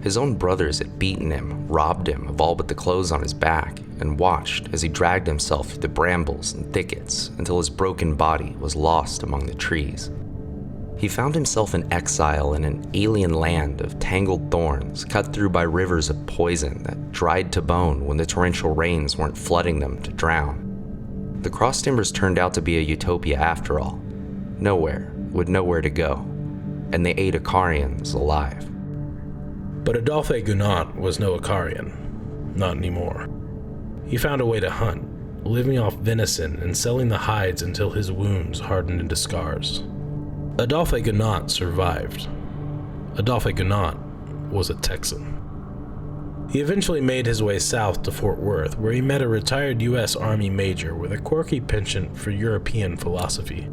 His own brothers had beaten him, robbed him of all but the clothes on his back, and watched as he dragged himself through the brambles and thickets until his broken body was lost among the trees. He found himself in exile in an alien land of tangled thorns cut through by rivers of poison that dried to bone when the torrential rains weren't flooding them to drown. The cross timbers turned out to be a utopia after all. Nowhere with nowhere to go, and they ate Icarians alive. But Adolphe Gounod was no Icarian. Not anymore. He found a way to hunt, living off venison and selling the hides until his wounds hardened into scars. Adolphe Gounod survived. Adolphe Gounod was a Texan. He eventually made his way south to Fort Worth, where he met a retired U.S. Army major with a quirky penchant for European philosophy.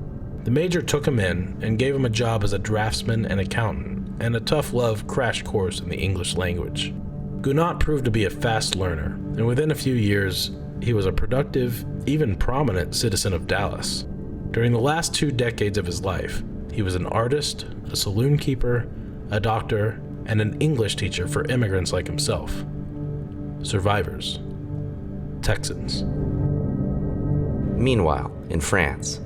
The major took him in and gave him a job as a draftsman and accountant, and a tough love crash course in the English language. Gounod proved to be a fast learner, and within a few years, he was a productive, even prominent citizen of Dallas. During the last 2 decades of his life, he was an artist, a saloon keeper, a doctor, and an English teacher for immigrants like himself. Survivors. Texans. Meanwhile, in France,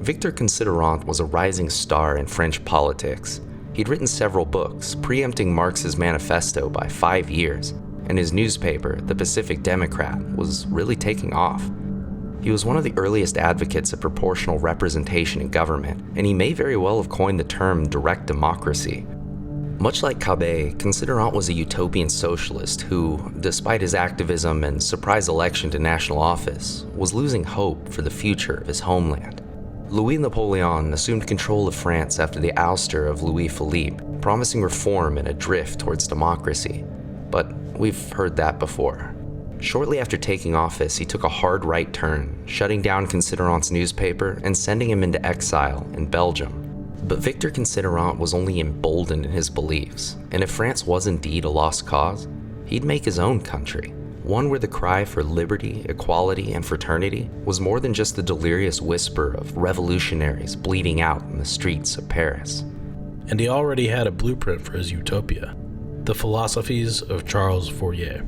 Victor Considerant was a rising star in French politics. He'd written several books, preempting Marx's manifesto by 5 years, and his newspaper, The Pacific Democrat, was really taking off. He was one of the earliest advocates of proportional representation in government, and he may very well have coined the term direct democracy. Much like Cabet, Considerant was a utopian socialist who, despite his activism and surprise election to national office, was losing hope for the future of his homeland. Louis Napoleon assumed control of France after the ouster of Louis Philippe, promising reform and a drift towards democracy. But we've heard that before. Shortly after taking office, he took a hard right turn, shutting down Considerant's newspaper and sending him into exile in Belgium. But Victor Considerant was only emboldened in his beliefs, and if France was indeed a lost cause, he'd make his own country, one where the cry for liberty, equality, and fraternity was more than just the delirious whisper of revolutionaries bleeding out in the streets of Paris. And he already had a blueprint for his utopia, the philosophies of Charles Fourier.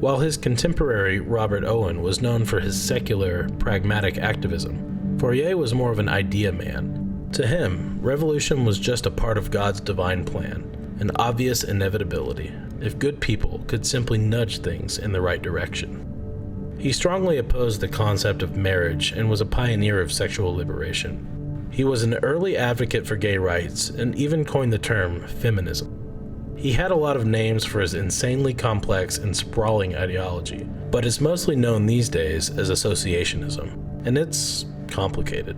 While his contemporary Robert Owen was known for his secular, pragmatic activism, Fourier was more of an idea man. To him, revolution was just a part of God's divine plan, an obvious inevitability, if good people could simply nudge things in the right direction. He strongly opposed the concept of marriage and was a pioneer of sexual liberation. He was an early advocate for gay rights and even coined the term feminism. He had a lot of names for his insanely complex and sprawling ideology, but is mostly known these days as associationism, and it's complicated.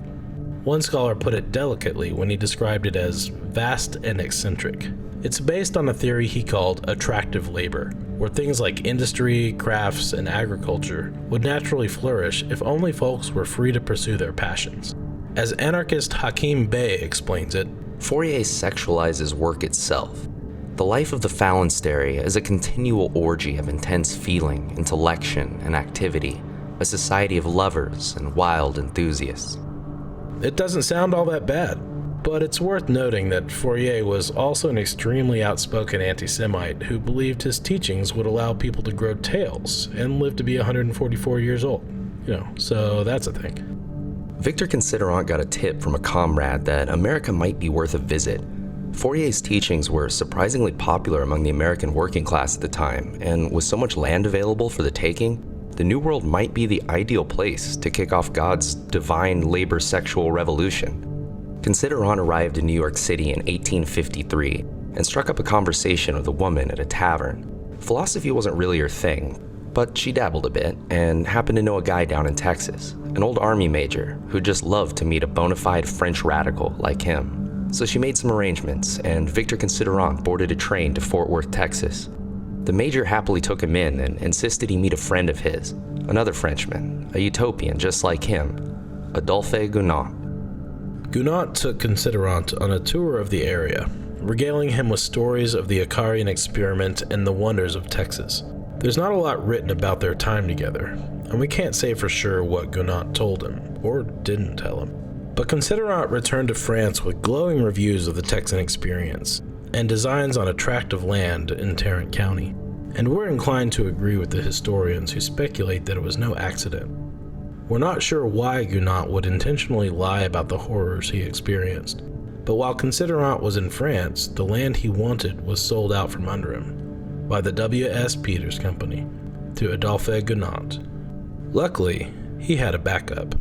One scholar put it delicately when he described it as vast and eccentric. It's based on a theory he called attractive labor, where things like industry, crafts, and agriculture would naturally flourish if only folks were free to pursue their passions. As anarchist Hakim Bey explains it, Fourier sexualizes work itself. The life of the phalanstery is a continual orgy of intense feeling, intellection, and activity, a society of lovers and wild enthusiasts. It doesn't sound all that bad, but it's worth noting that Fourier was also an extremely outspoken anti-Semite who believed his teachings would allow people to grow tails and live to be 144 years old. So that's a thing. Victor Considerant got a tip from a comrade that America might be worth a visit. Fourier's teachings were surprisingly popular among the American working class at the time, and with so much land available for the taking, the New World might be the ideal place to kick off God's divine labor sexual revolution. Considerant arrived in New York City in 1853 and struck up a conversation with a woman at a tavern. Philosophy wasn't really her thing, but she dabbled a bit and happened to know a guy down in Texas, an old army major who just loved to meet a bona fide French radical like him. So she made some arrangements, and Victor Considerant boarded a train to Fort Worth, Texas. The major happily took him in and insisted he meet a friend of his, another Frenchman, a utopian just like him, Adolphe Gounod. Gounod took Considerant on a tour of the area, regaling him with stories of the Icarian experiment and the wonders of Texas. There's not a lot written about their time together, and we can't say for sure what Gounod told him, or didn't tell him. But Considerant returned to France with glowing reviews of the Texan experience, and designs on attractive land in Tarrant County. And we're inclined to agree with the historians who speculate that it was no accident. We're not sure why Gounod would intentionally lie about the horrors he experienced, but while Considerant was in France, the land he wanted was sold out from under him by the W.S. Peters Company to Adolphe Gounod. Luckily, he had a backup.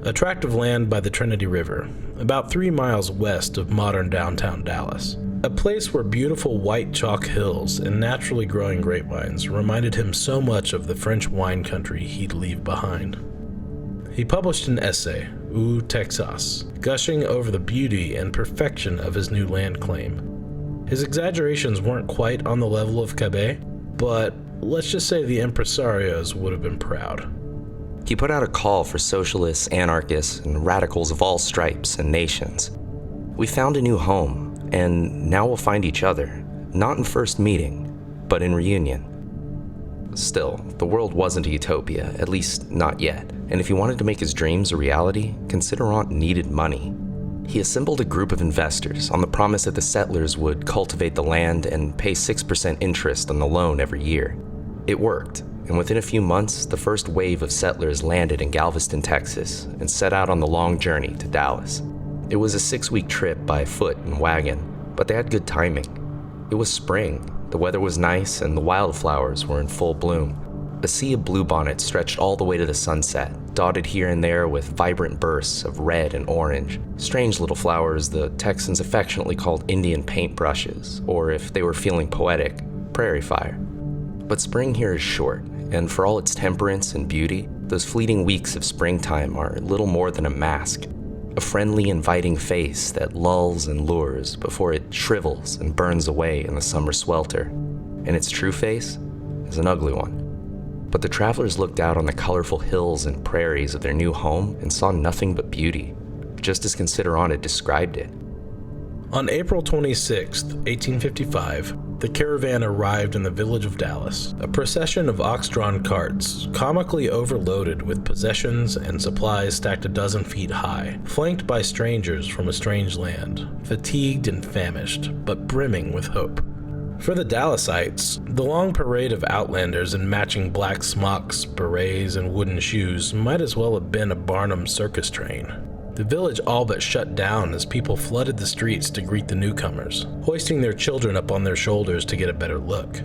A tract of land by the Trinity River, about 3 miles west of modern downtown Dallas. A place where beautiful white chalk hills and naturally growing grapevines reminded him so much of the French wine country he'd leave behind. He published an essay, Où Texas, gushing over the beauty and perfection of his new land claim. His exaggerations weren't quite on the level of Cabet, but let's just say the impresarios would have been proud. He put out a call for socialists, anarchists, and radicals of all stripes and nations. We found a new home, and now we'll find each other, not in first meeting, but in reunion. Still, the world wasn't a utopia, at least not yet, and if he wanted to make his dreams a reality, Considerant needed money. He assembled a group of investors on the promise that the settlers would cultivate the land and pay 6% interest on the loan every year. It worked, and within a few months, the first wave of settlers landed in Galveston, Texas, and set out on the long journey to Dallas. It was a 6-week trip by foot and wagon, but they had good timing. It was spring, the weather was nice, and the wildflowers were in full bloom. A sea of bluebonnets stretched all the way to the sunset, dotted here and there with vibrant bursts of red and orange, strange little flowers the Texans affectionately called Indian paintbrushes, or if they were feeling poetic, prairie fire. But spring here is short, and for all its temperance and beauty, those fleeting weeks of springtime are little more than a mask, a friendly, inviting face that lulls and lures before it shrivels and burns away in the summer swelter. And its true face is an ugly one. But the travelers looked out on the colorful hills and prairies of their new home and saw nothing but beauty, just as Considerant had described it. On April 26, 1855, the caravan arrived in the village of Dallas, a procession of ox-drawn carts, comically overloaded with possessions and supplies stacked a dozen feet high, flanked by strangers from a strange land, fatigued and famished, but brimming with hope. For the Dallasites, the long parade of outlanders in matching black smocks, berets, and wooden shoes might as well have been a Barnum circus train. The village all but shut down as people flooded the streets to greet the newcomers, hoisting their children up on their shoulders to get a better look.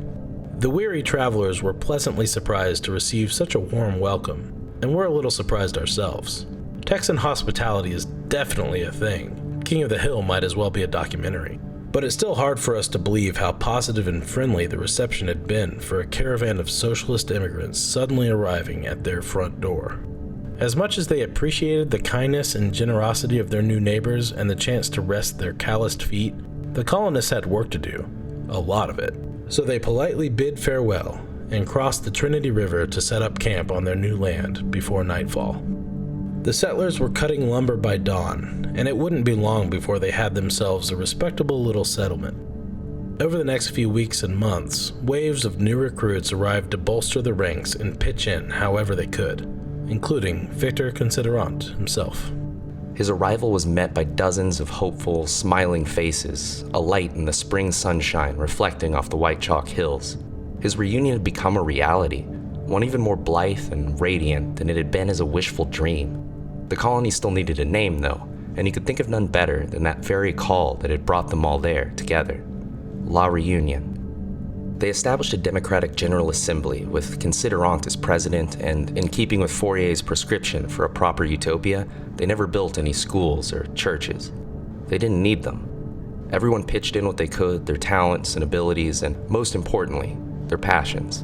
The weary travelers were pleasantly surprised to receive such a warm welcome, and we're a little surprised ourselves. Texan hospitality is definitely a thing. King of the Hill might as well be a documentary. But it's still hard for us to believe how positive and friendly the reception had been for a caravan of socialist immigrants suddenly arriving at their front door. As much as they appreciated the kindness and generosity of their new neighbors and the chance to rest their calloused feet, the colonists had work to do, a lot of it. So they politely bid farewell and crossed the Trinity River to set up camp on their new land before nightfall. The settlers were cutting lumber by dawn, and it wouldn't be long before they had themselves a respectable little settlement. Over the next few weeks and months, waves of new recruits arrived to bolster the ranks and pitch in however they could, including Victor Considerant himself. His arrival was met by dozens of hopeful, smiling faces, a light in the spring sunshine reflecting off the white chalk hills. His reunion had become a reality, one even more blithe and radiant than it had been as a wishful dream. The colony still needed a name, though, and he could think of none better than that very call that had brought them all there together. La Reunion. They established a Democratic General Assembly with Considerant as president, and in keeping with Fourier's prescription for a proper utopia, they never built any schools or churches. They didn't need them. Everyone pitched in what they could, their talents and abilities, and most importantly, their passions.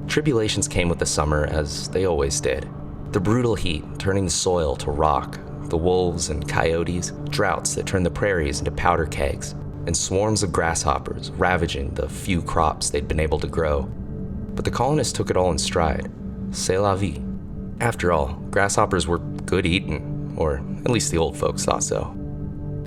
Tribulations came with the summer, as they always did. The brutal heat turning the soil to rock, the wolves and coyotes, droughts that turned the prairies into powder kegs, and swarms of grasshoppers ravaging the few crops they'd been able to grow. But the colonists took it all in stride. C'est la vie. After all, grasshoppers were good eating, or at least the old folks thought so.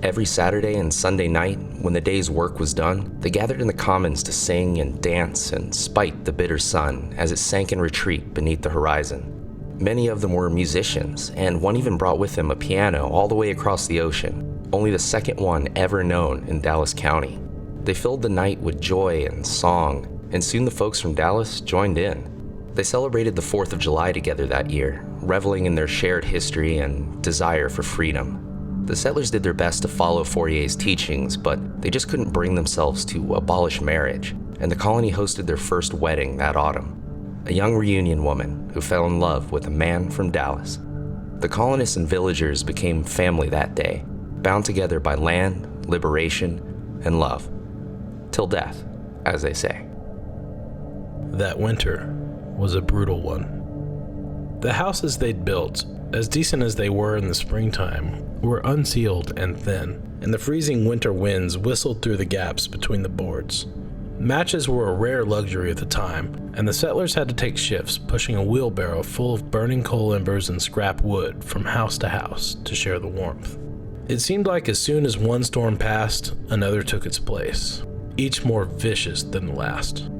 Every Saturday and Sunday night, when the day's work was done, they gathered in the commons to sing and dance and spite the bitter sun as it sank in retreat beneath the horizon. Many of them were musicians, and one even brought with him a piano all the way across the ocean, only the second one ever known in Dallas County. They filled the night with joy and song, and soon the folks from Dallas joined in. They celebrated the 4th of July together that year, reveling in their shared history and desire for freedom. The settlers did their best to follow Fourier's teachings, but they just couldn't bring themselves to abolish marriage, and the colony hosted their first wedding that autumn. A young reunion woman who fell in love with a man from Dallas. The colonists and villagers became family that day, bound together by land, liberation, and love. Till death, as they say. That winter was a brutal one. The houses they'd built, as decent as they were in the springtime, were unceiled and thin, and the freezing winter winds whistled through the gaps between the boards. Matches were a rare luxury at the time, and the settlers had to take shifts pushing a wheelbarrow full of burning coal embers and scrap wood from house to house to share the warmth. It seemed like as soon as one storm passed, another took its place, each more vicious than the last.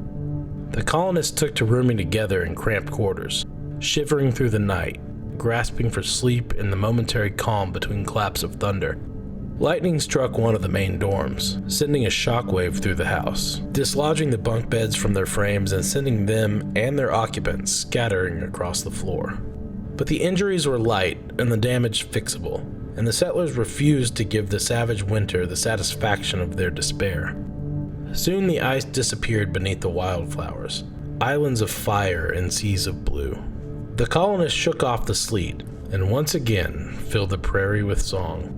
The colonists took to rooming together in cramped quarters, shivering through the night, grasping for sleep in the momentary calm between claps of thunder. Lightning struck one of the main dorms, sending a shockwave through the house, dislodging the bunk beds from their frames and sending them and their occupants scattering across the floor. But the injuries were light and the damage fixable, and the settlers refused to give the savage winter the satisfaction of their despair. Soon the ice disappeared beneath the wildflowers, islands of fire and seas of blue. The colonists shook off the sleet and once again filled the prairie with song.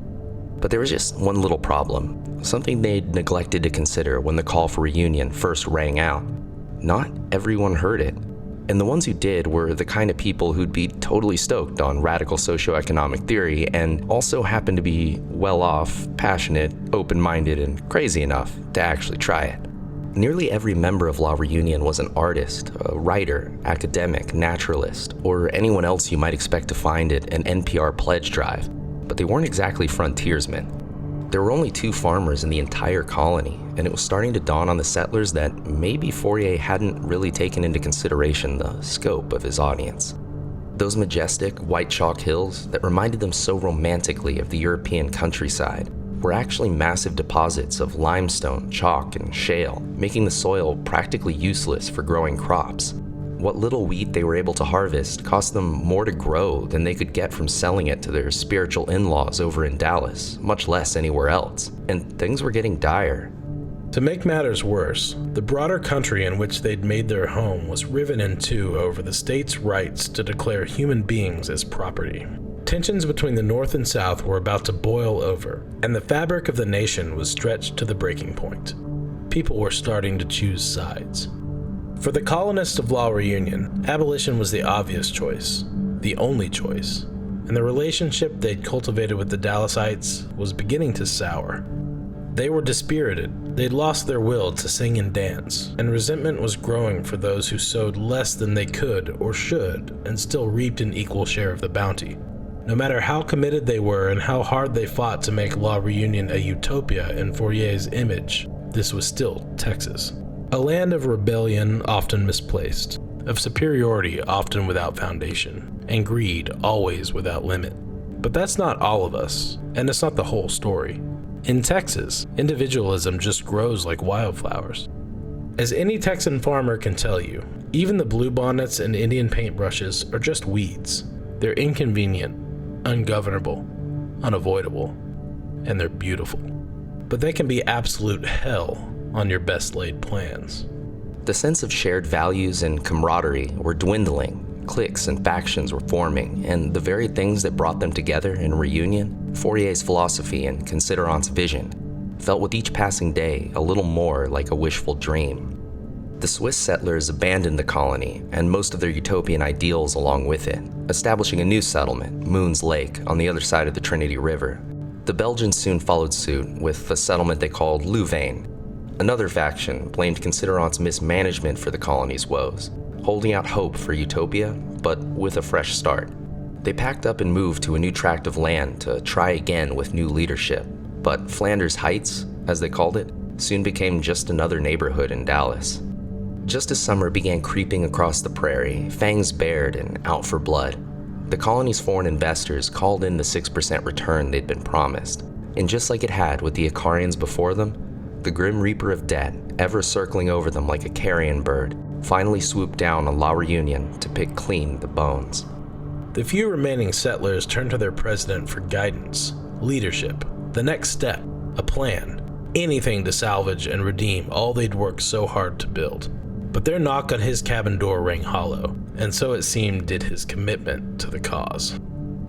But there was just one little problem, something they'd neglected to consider when the call for reunion first rang out. Not everyone heard it, and the ones who did were the kind of people who'd be totally stoked on radical socioeconomic theory and also happened to be well-off, passionate, open-minded, and crazy enough to actually try it. Nearly every member of La Reunion was an artist, a writer, academic, naturalist, or anyone else you might expect to find at an NPR pledge drive. But they weren't exactly frontiersmen. There were only 2 farmers in the entire colony, and it was starting to dawn on the settlers that maybe Fourier hadn't really taken into consideration the scope of his audience. Those majestic, white chalk hills that reminded them so romantically of the European countryside were actually massive deposits of limestone, chalk, and shale, making the soil practically useless for growing crops. What little wheat they were able to harvest cost them more to grow than they could get from selling it to their spiritual in-laws over in Dallas, much less anywhere else, and things were getting dire. To make matters worse, the broader country in which they'd made their home was riven in two over the state's rights to declare human beings as property. Tensions between the North and South were about to boil over, and the fabric of the nation was stretched to the breaking point. People were starting to choose sides. For the colonists of La Reunion, abolition was the obvious choice, the only choice, and the relationship they'd cultivated with the Dallasites was beginning to sour. They were dispirited, they'd lost their will to sing and dance, and resentment was growing for those who sowed less than they could or should and still reaped an equal share of the bounty. No matter how committed they were and how hard they fought to make La Reunion a utopia in Fourier's image, this was still Texas. A land of rebellion often misplaced, of superiority often without foundation, and greed always without limit. But that's not all of us, and it's not the whole story. In Texas, individualism just grows like wildflowers. As any Texan farmer can tell you, even the bluebonnets and Indian paintbrushes are just weeds. They're inconvenient, ungovernable, unavoidable, and they're beautiful. But they can be absolute hell on your best laid plans. The sense of shared values and camaraderie were dwindling, cliques and factions were forming, and the very things that brought them together in reunion, Fourier's philosophy and Considerant's vision, felt with each passing day a little more like a wishful dream. The Swiss settlers abandoned the colony and most of their utopian ideals along with it, establishing a new settlement, Moon's Lake, on the other side of the Trinity River. The Belgians soon followed suit with a settlement they called Louvain. Another faction blamed Considerant's mismanagement for the colony's woes, holding out hope for utopia, but with a fresh start. They packed up and moved to a new tract of land to try again with new leadership, but Flanders Heights, as they called it, soon became just another neighborhood in Dallas. Just as summer began creeping across the prairie, fangs bared and out for blood, the colony's foreign investors called in the 6% return they'd been promised, and just like it had with the Icarians before them, the grim reaper of debt, ever circling over them like a carrion bird, finally swooped down on La Reunion to pick clean the bones. The few remaining settlers turned to their president for guidance, leadership, the next step, a plan, anything to salvage and redeem all they'd worked so hard to build. But their knock on his cabin door rang hollow, and so it seemed did his commitment to the cause.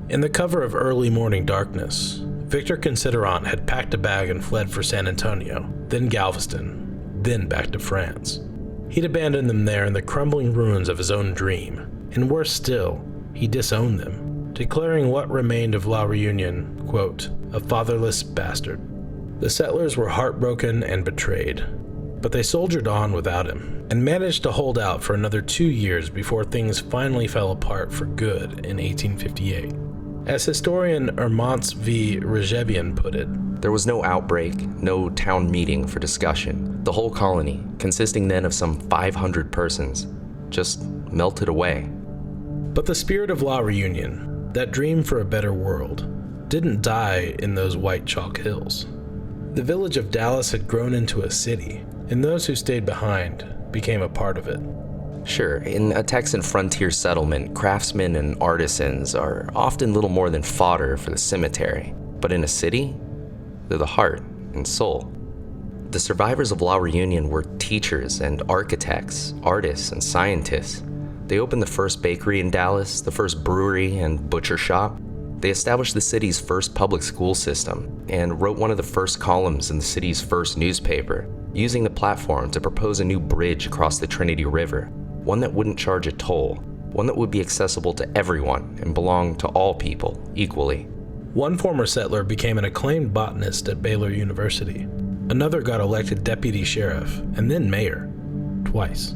In the cover of early morning darkness, Victor Considerant had packed a bag and fled for San Antonio, then Galveston, then back to France. He'd abandoned them there in the crumbling ruins of his own dream, and worse still, he disowned them, declaring what remained of La Reunion, quote, a fatherless bastard. The settlers were heartbroken and betrayed. but they soldiered on without him and managed to hold out for another 2 years before things finally fell apart for good in 1858. As historian Ermance V. Regebian put it, There was no outbreak, no town meeting for discussion. The whole colony, consisting then of some 500 persons, just melted away. but the spirit of La Reunion, that dream for a better world, didn't die in those white chalk hills. The village of Dallas had grown into a city, and those who stayed behind became a part of it. Sure, in a Texan frontier settlement, craftsmen and artisans are often little more than fodder for the cemetery. But in a city, they're the heart and soul. The survivors of La Reunion were teachers and architects, artists and scientists. They opened the first bakery in Dallas, the first brewery and butcher shop. They established the city's first public school system and wrote one of the first columns in the city's first newspaper, using the platform to propose a new bridge across the Trinity River, one that wouldn't charge a toll, one that would be accessible to everyone and belong to all people equally. One former settler became an acclaimed botanist at Baylor University. Another got elected deputy sheriff and then mayor, twice.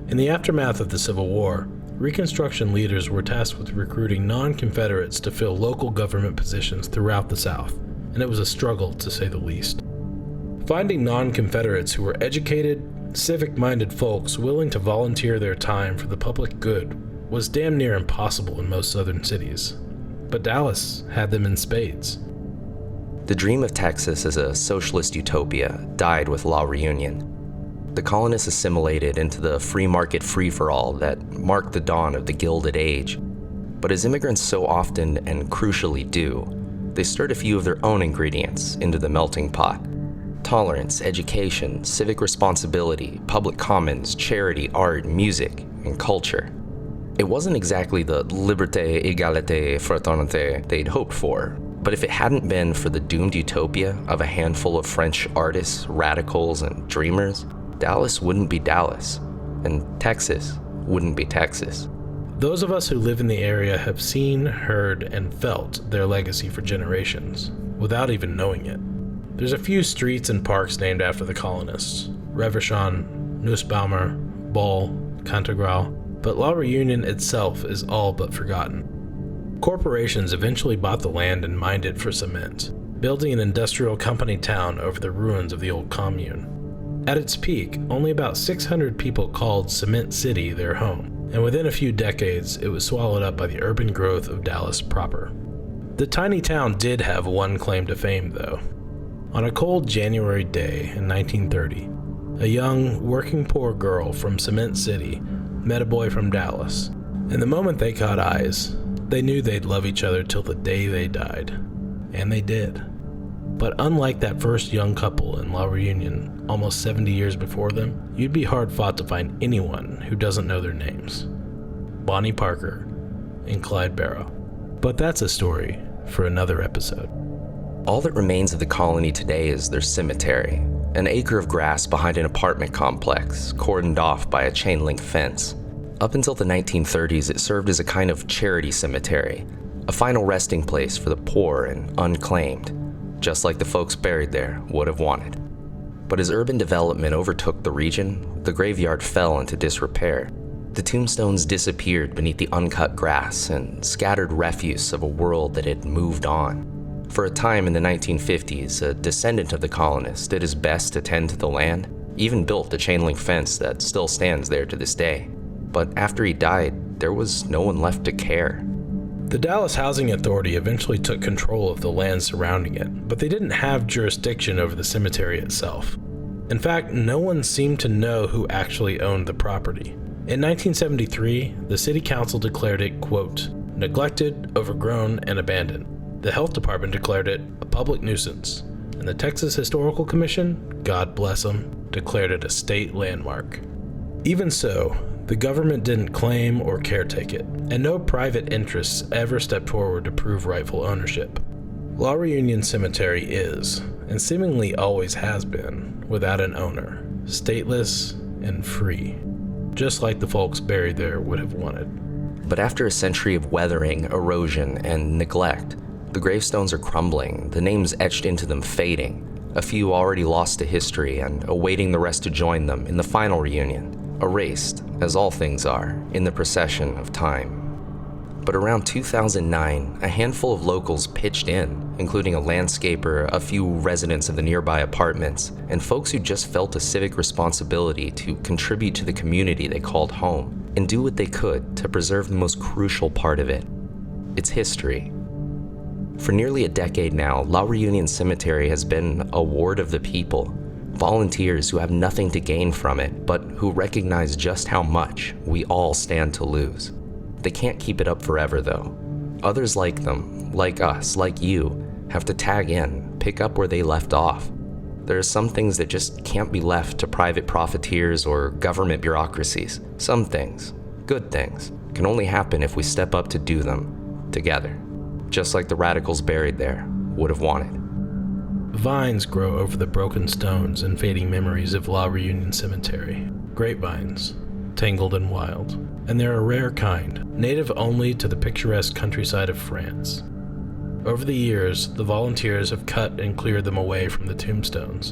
In the aftermath of the Civil War, Reconstruction leaders were tasked with recruiting non-Confederates to fill local government positions throughout the South, and it was a struggle to say the least. Finding non-Confederates who were educated, civic-minded folks willing to volunteer their time for the public good was damn near impossible in most southern cities. But Dallas had them in spades. The dream of Texas as a socialist utopia died with La Reunion. The colonists assimilated into the free market free-for-all that marked the dawn of the Gilded Age. But as immigrants so often and crucially do, they stirred a few of their own ingredients into the melting pot. Tolerance, education, civic responsibility, public commons, charity, art, music, and culture. It wasn't exactly the liberté, égalité, fraternité they'd hoped for, but if it hadn't been for the doomed utopia of a handful of French artists, radicals, and dreamers, Dallas wouldn't be Dallas, and Texas wouldn't be Texas. Those of us who live in the area have seen, heard, and felt their legacy for generations, without even knowing it. There's a few streets and parks named after the colonists: Reverchon, Nussbaumer, Ball, Cantegrau, but La Reunion itself is all but forgotten. Corporations eventually bought the land and mined it for cement, building an industrial company town over the ruins of the old commune. At its peak, only about 600 people called Cement City their home, and within a few decades, it was swallowed up by the urban growth of Dallas proper. The tiny town did have one claim to fame, though. On a cold January day in 1930, a young, working poor girl from Cement City met a boy from Dallas, and the moment they caught eyes, they knew they'd love each other till the day they died. And they did. But unlike that first young couple in La Reunion almost 70 years before them, you'd be hard-fought to find anyone who doesn't know their names. Bonnie Parker and Clyde Barrow. But that's a story for another episode. All that remains of the colony today is their cemetery, an acre of grass behind an apartment complex, cordoned off by a chain-link fence. Up until the 1930s, it served as a kind of charity cemetery, a final resting place for the poor and unclaimed, just like the folks buried there would have wanted. But as urban development overtook the region, the graveyard fell into disrepair. The tombstones disappeared beneath the uncut grass and scattered refuse of a world that had moved on. For a time in the 1950s, a descendant of the colonists did his best to tend to the land, even built the chain-link fence that still stands there to this day. But after he died, there was no one left to care. The Dallas Housing Authority eventually took control of the land surrounding it, but they didn't have jurisdiction over the cemetery itself. In fact, no one seemed to know who actually owned the property. In 1973, the city council declared it, quote, neglected, overgrown, and abandoned. The health department declared it a public nuisance, and the Texas Historical Commission, God bless them, declared it a state landmark. Even so, the government didn't claim or caretake it, and no private interests ever stepped forward to prove rightful ownership. La Reunion Cemetery is, and seemingly always has been, without an owner, stateless and free, just like the folks buried there would have wanted. But after a century of weathering, erosion, and neglect, the gravestones are crumbling, the names etched into them fading, a few already lost to history and awaiting the rest to join them in the final reunion, erased, as all things are, in the procession of time. But around 2009, a handful of locals pitched in, including a landscaper, a few residents of the nearby apartments, and folks who just felt a civic responsibility to contribute to the community they called home and do what they could to preserve the most crucial part of it, its history. For nearly a decade now, La Reunion Cemetery has been a ward of the people, volunteers who have nothing to gain from it, but who recognize just how much we all stand to lose. They can't keep it up forever, though. Others like them, like us, like you, have to tag in, pick up where they left off. There are some things that just can't be left to private profiteers or government bureaucracies. Some things, good things, can only happen if we step up to do them, together. Just like the radicals buried there would have wanted. Vines grow over the broken stones and fading memories of La Reunion Cemetery. Grapevines, tangled and wild. And they're a rare kind, native only to the picturesque countryside of France. Over the years, the volunteers have cut and cleared them away from the tombstones,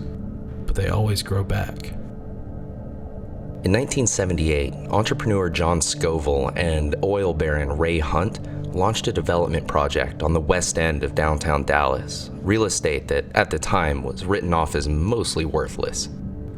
but they always grow back. In 1978, entrepreneur John Scoville and oil baron Ray Hunt launched a development project on the west end of downtown Dallas, real estate that at the time was written off as mostly worthless.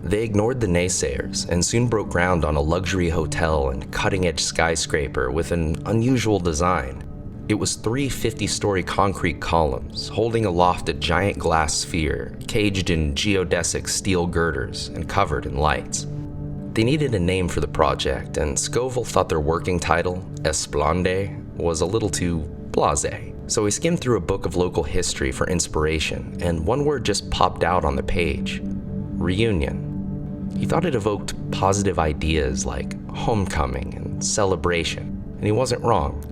They ignored the naysayers and soon broke ground on a luxury hotel and cutting-edge skyscraper with an unusual design. It was 3 50-story concrete columns holding aloft a giant glass sphere caged in geodesic steel girders and covered in lights. They needed a name for the project, and Scoville thought their working title, Esplende, was a little too blasé. So he skimmed through a book of local history for inspiration, and one word just popped out on the page: reunion. He thought it evoked positive ideas like homecoming and celebration, and he wasn't wrong.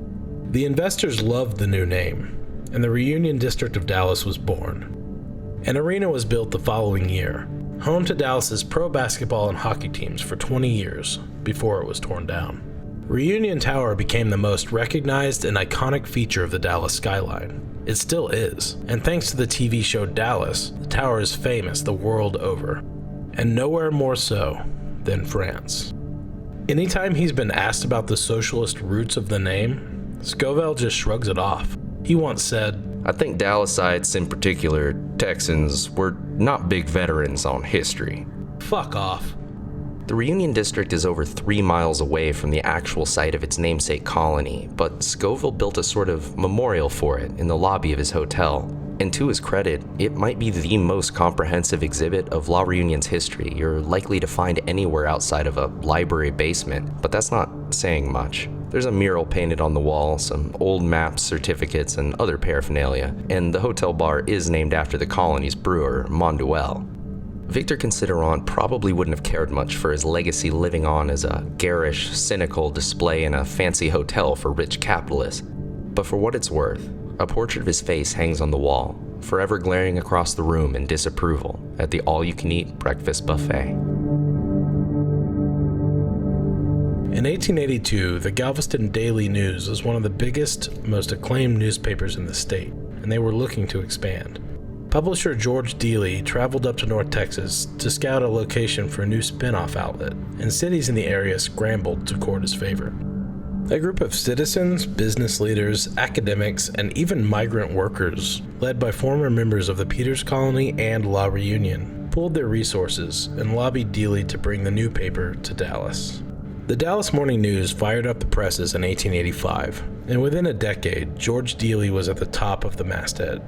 The investors loved the new name, and the Reunion District of Dallas was born. An arena was built the following year, home to Dallas's pro basketball and hockey teams for 20 years before it was torn down. Reunion Tower became the most recognized and iconic feature of the Dallas skyline. It still is, and thanks to the TV show Dallas, the tower is famous the world over, and nowhere more so than France. Anytime he's been asked about the socialist roots of the name, Scoville just shrugs it off. He once said, "I think Dallasites, in particular Texans, were not big veterans on history." Fuck off. The Reunion District is over 3 miles away from the actual site of its namesake colony, but Scoville built a sort of memorial for it in the lobby of his hotel. And to his credit, it might be the most comprehensive exhibit of La Reunion's history you're likely to find anywhere outside of a library basement, but that's not saying much. There's a mural painted on the wall, some old maps, certificates, and other paraphernalia, and the hotel bar is named after the colony's brewer, Monduel. Victor Considerant probably wouldn't have cared much for his legacy living on as a garish, cynical display in a fancy hotel for rich capitalists. But for what it's worth, a portrait of his face hangs on the wall, forever glaring across the room in disapproval at the all-you-can-eat breakfast buffet. In 1882, the Galveston Daily News was one of the biggest, most acclaimed newspapers in the state, and they were looking to expand. Publisher George Dealey traveled up to North Texas to scout a location for a new spin-off outlet, and cities in the area scrambled to court his favor. A group of citizens, business leaders, academics, and even migrant workers, led by former members of the Peters Colony and La Reunion, pooled their resources and lobbied Dealey to bring the new paper to Dallas. The Dallas Morning News fired up the presses in 1885, and within a decade, George Dealey was at the top of the masthead.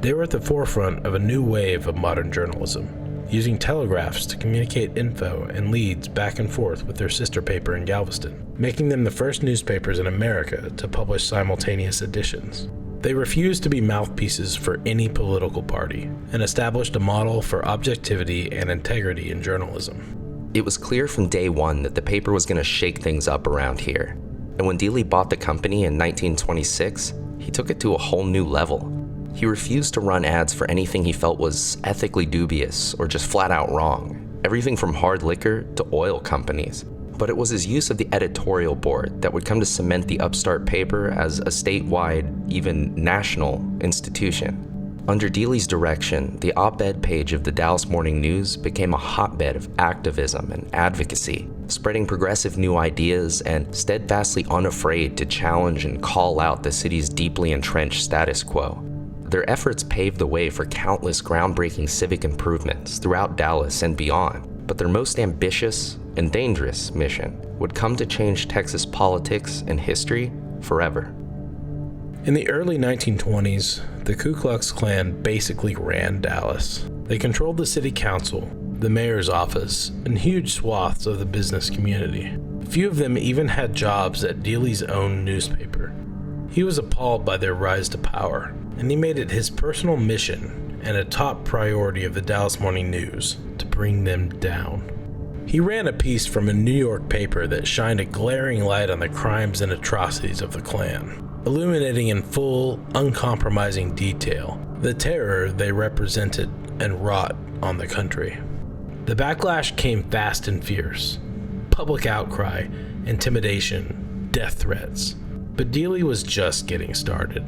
They were at the forefront of a new wave of modern journalism, using telegraphs to communicate info and leads back and forth with their sister paper in Galveston, making them the first newspapers in America to publish simultaneous editions. They refused to be mouthpieces for any political party, and established a model for objectivity and integrity in journalism. It was clear from day one that the paper was going to shake things up around here, and when Dealey bought the company in 1926, he took it to a whole new level. He refused to run ads for anything he felt was ethically dubious or just flat out wrong, everything from hard liquor to oil companies. But it was his use of the editorial board that would come to cement the upstart paper as a statewide, even national institution. Under Dealey's direction, the op-ed page of the Dallas Morning News became a hotbed of activism and advocacy, spreading progressive new ideas and steadfastly unafraid to challenge and call out the city's deeply entrenched status quo. Their efforts paved the way for countless groundbreaking civic improvements throughout Dallas and beyond, but their most ambitious and dangerous mission would come to change Texas politics and history forever. In the early 1920s, the Ku Klux Klan basically ran Dallas. They controlled the city council, the mayor's office, and huge swaths of the business community. Few of them even had jobs at Dealey's own newspaper. He was appalled by their rise to power, and he made it his personal mission and a top priority of the Dallas Morning News to bring them down. He ran a piece from a New York paper that shined a glaring light on the crimes and atrocities of the Klan, illuminating in full, uncompromising detail the terror they represented and wrought on the country. The backlash came fast and fierce. Public outcry, intimidation, death threats. But Dealey was just getting started.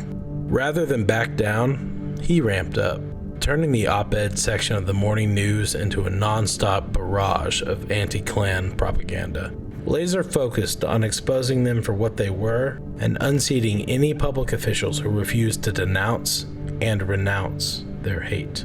Rather than back down, he ramped up, turning the op-ed section of the morning news into a non-stop barrage of anti-Klan propaganda, laser focused on exposing them for what they were and unseating any public officials who refused to denounce and renounce their hate.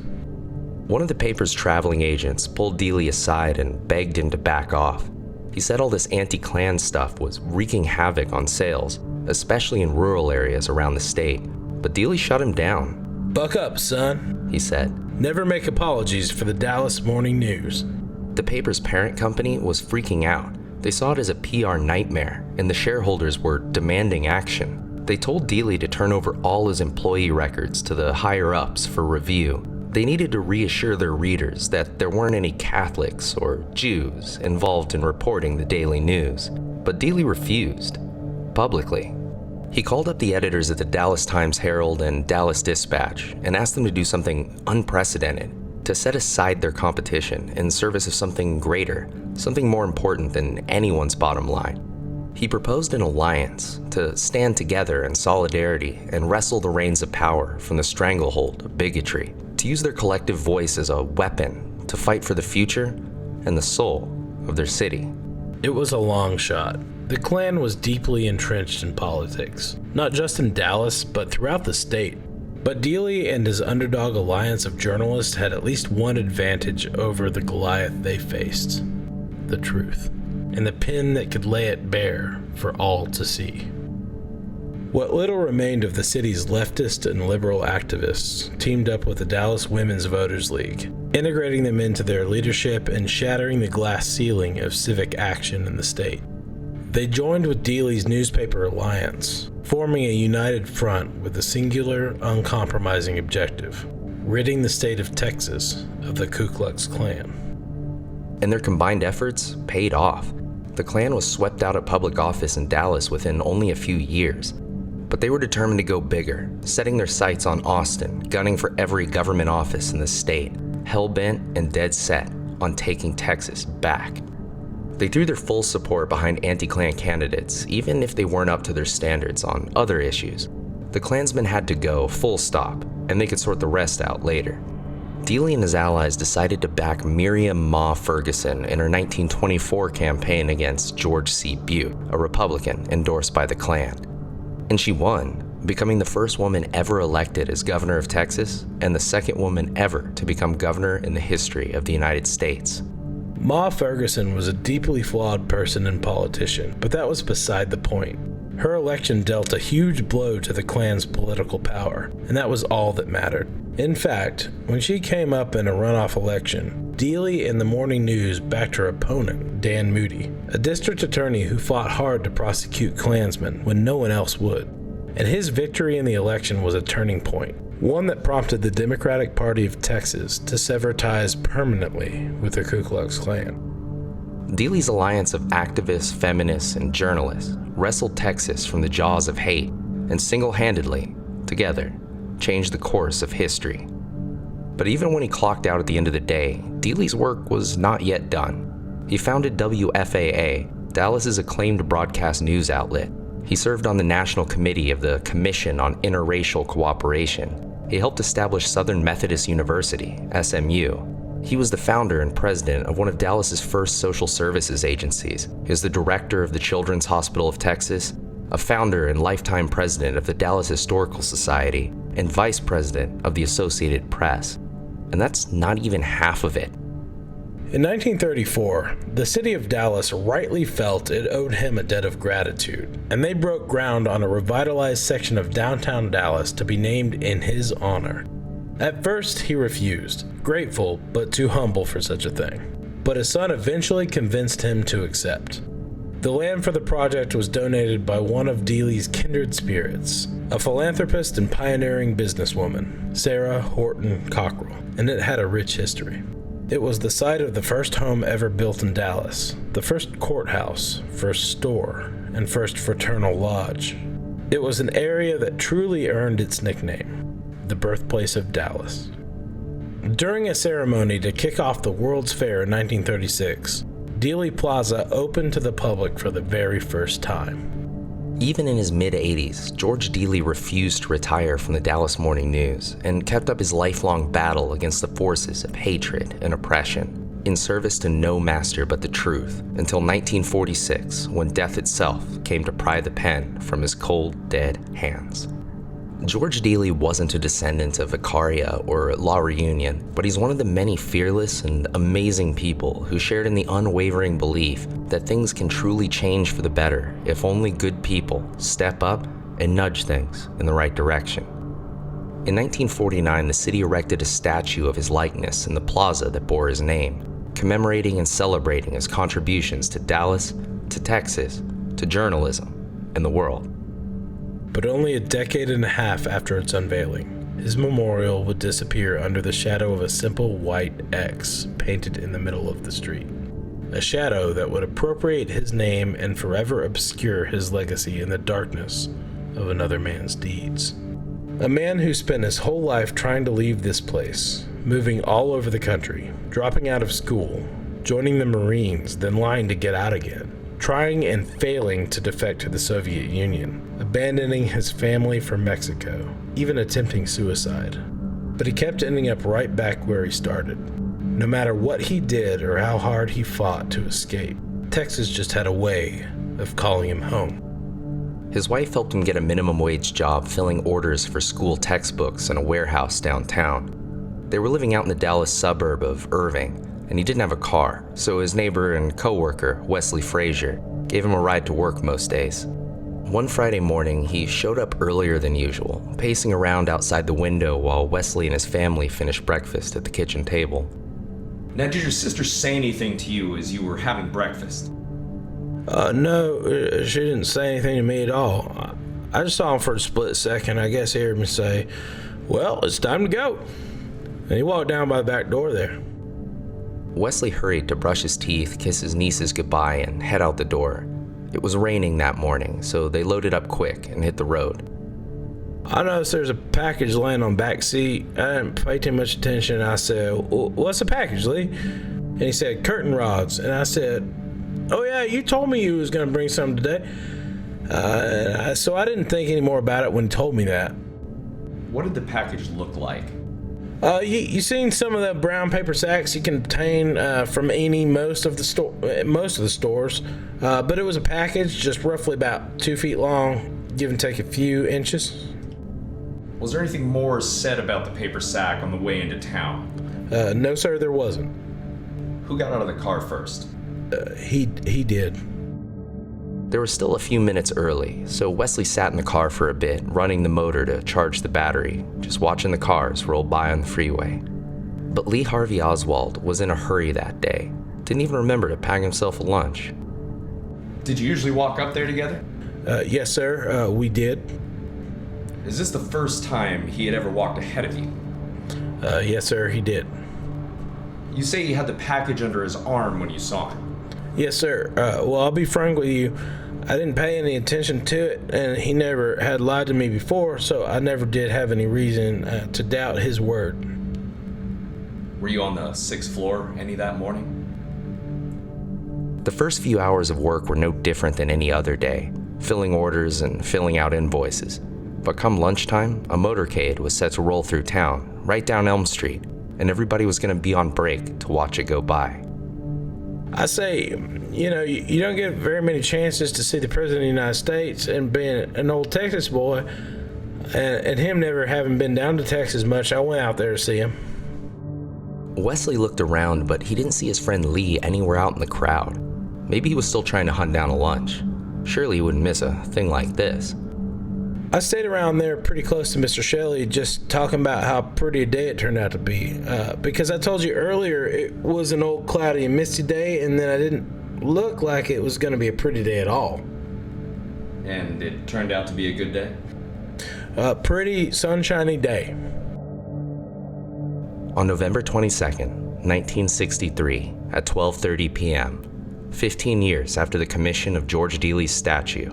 One of the paper's traveling agents pulled Dealey aside and begged him to back off. He said all this anti-Klan stuff was wreaking havoc on sales, especially in rural areas around the state, but Dealey shut him down. "Buck up, son," he said. "Never make apologies for the Dallas Morning News." The paper's parent company was freaking out. They saw it as a PR nightmare, and the shareholders were demanding action. They told Dealey to turn over all his employee records to the higher-ups for review. They needed to reassure their readers that there weren't any Catholics or Jews involved in reporting the daily news. But Dealey refused, publicly. He called up the editors of the Dallas Times-Herald and Dallas Dispatch and asked them to do something unprecedented, to set aside their competition in service of something greater, something more important than anyone's bottom line. He proposed an alliance to stand together in solidarity and wrestle the reins of power from the stranglehold of bigotry, to use their collective voice as a weapon to fight for the future and the soul of their city. It was a long shot. The Klan was deeply entrenched in politics, not just in Dallas, but throughout the state. But Dealey and his underdog alliance of journalists had at least one advantage over the Goliath they faced: the truth, and the pen that could lay it bare for all to see. What little remained of the city's leftist and liberal activists teamed up with the Dallas Women's Voters League, integrating them into their leadership and shattering the glass ceiling of civic action in the state. They joined with Dealey's newspaper alliance, forming a united front with a singular, uncompromising objective: ridding the state of Texas of the Ku Klux Klan. And their combined efforts paid off. The Klan was swept out of public office in Dallas within only a few years. But they were determined to go bigger, setting their sights on Austin, gunning for every government office in the state, hell-bent and dead set on taking Texas back. They threw their full support behind anti-Klan candidates, even if they weren't up to their standards on other issues. The Klansmen had to go, full stop, and they could sort the rest out later. Dealey and his allies decided to back Miriam Ma Ferguson in her 1924 campaign against George C. Butte, a Republican endorsed by the Klan. And she won, becoming the first woman ever elected as governor of Texas and the second woman ever to become governor in the history of the United States. Ma Ferguson was a deeply flawed person and politician, but that was beside the point. Her election dealt a huge blow to the Klan's political power, and that was all that mattered. In fact, when she came up in a runoff election, Dealey and the Morning News backed her opponent, Dan Moody, a district attorney who fought hard to prosecute Klansmen when no one else would. And his victory in the election was a turning point, one that prompted the Democratic Party of Texas to sever ties permanently with the Ku Klux Klan. Dealey's alliance of activists, feminists, and journalists wrestled Texas from the jaws of hate and single-handedly, together, changed the course of history. But even when he clocked out at the end of the day, Dealey's work was not yet done. He founded WFAA, Dallas's acclaimed broadcast news outlet. He served on the national committee of the Commission on Interracial Cooperation, He helped establish Southern Methodist University, SMU. He was the founder and president of one of Dallas's first social services agencies. He was the director of the Children's Hospital of Texas, a founder and lifetime president of the Dallas Historical Society, and vice president of the Associated Press. And that's not even half of it. In 1934, the city of Dallas rightly felt it owed him a debt of gratitude, and they broke ground on a revitalized section of downtown Dallas to be named in his honor. At first, he refused, grateful but too humble for such a thing. But his son eventually convinced him to accept. The land for the project was donated by one of Dealey's kindred spirits, a philanthropist and pioneering businesswoman, Sarah Horton Cockrell, and it had a rich history. It was the site of the first home ever built in Dallas, the first courthouse, first store, and first fraternal lodge. It was an area that truly earned its nickname, the birthplace of Dallas. During a ceremony to kick off the World's Fair in 1936, Dealey Plaza opened to the public for the very first time. Even in his mid-80s, George Dealey refused to retire from the Dallas Morning News and kept up his lifelong battle against the forces of hatred and oppression, in service to no master but the truth, until 1946, when death itself came to pry the pen from his cold, dead hands. George Dealey wasn't a descendant of Vicaria or La Reunion, but he's one of the many fearless and amazing people who shared in the unwavering belief that things can truly change for the better if only good people step up and nudge things in the right direction. In 1949, the city erected a statue of his likeness in the plaza that bore his name, commemorating and celebrating his contributions to Dallas, to Texas, to journalism, and the world. But only a decade and a half after its unveiling, his memorial would disappear under the shadow of a simple white X painted in the middle of the street. A shadow that would appropriate his name and forever obscure his legacy in the darkness of another man's deeds. A man who spent his whole life trying to leave this place, moving all over the country, dropping out of school, joining the Marines, then lying to get out again, trying and failing to defect to the Soviet Union, abandoning his family for Mexico, even attempting suicide. But he kept ending up right back where he started. No matter what he did or how hard he fought to escape, Texas just had a way of calling him home. His wife helped him get a minimum wage job filling orders for school textbooks in a warehouse downtown. They were living out in the Dallas suburb of Irving, and he didn't have a car, so his neighbor and co-worker, Wesley Frazier, gave him a ride to work most days. One Friday morning, he showed up earlier than usual, pacing around outside the window while Wesley and his family finished breakfast at the kitchen table. Now, did your sister say anything to you as you were having breakfast? No, she didn't say anything to me at all. I just saw him for a split second. I guess he heard me say, "Well, it's time to go." And he walked down by the back door there. Wesley hurried to brush his teeth, kiss his nieces goodbye, and head out the door. It was raining that morning, so they loaded up quick and hit the road. I noticed there's a package laying on the back seat. I didn't pay too much attention. I said, "What's the package, Lee?" And he said, "Curtain rods." And I said, "Oh yeah, you told me you was going to bring some today." So I didn't think any more about it when he told me that. What did the package look like? You seen some of the brown paper sacks you can obtain from most of the stores, but it was a package just roughly about 2 feet long, give and take a few inches. Was there anything more said about the paper sack on the way into town? No, sir, there wasn't. Who got out of the car first? He did. There was still a few minutes early, so Wesley sat in the car for a bit, running the motor to charge the battery, just watching the cars roll by on the freeway. But Lee Harvey Oswald was in a hurry that day. Didn't even remember to pack himself a lunch. Did you usually walk up there together? Yes, sir, we did. Is this the first time he had ever walked ahead of you? Yes, sir, he did. You say he had the package under his arm when you saw him. Yes, sir. Well, I'll be frank with you. I didn't pay any attention to it, and he never had lied to me before, so I never did have any reason to doubt his word. Were you on the 6th floor any that morning? The first few hours of work were no different than any other day, filling orders and filling out invoices. But come lunchtime, a motorcade was set to roll through town, right down Elm Street, and everybody was going to be on break to watch it go by. I say, you don't get very many chances to see the President of the United States, and being an old Texas boy, and him never having been down to Texas much, I went out there to see him. Wesley looked around, but he didn't see his friend Lee anywhere out in the crowd. Maybe he was still trying to hunt down a lunch. Surely he wouldn't miss a thing like this. I stayed around there pretty close to Mr. Shelley, just talking about how pretty a day it turned out to be. Because I told you earlier it was an old cloudy and misty day, and then I didn't look like it was going to be a pretty day at all. And it turned out to be a good day? A pretty sunshiny day. On November 22nd, 1963, at 12:30 p.m., 15 years after the commission of George Dealey's statue,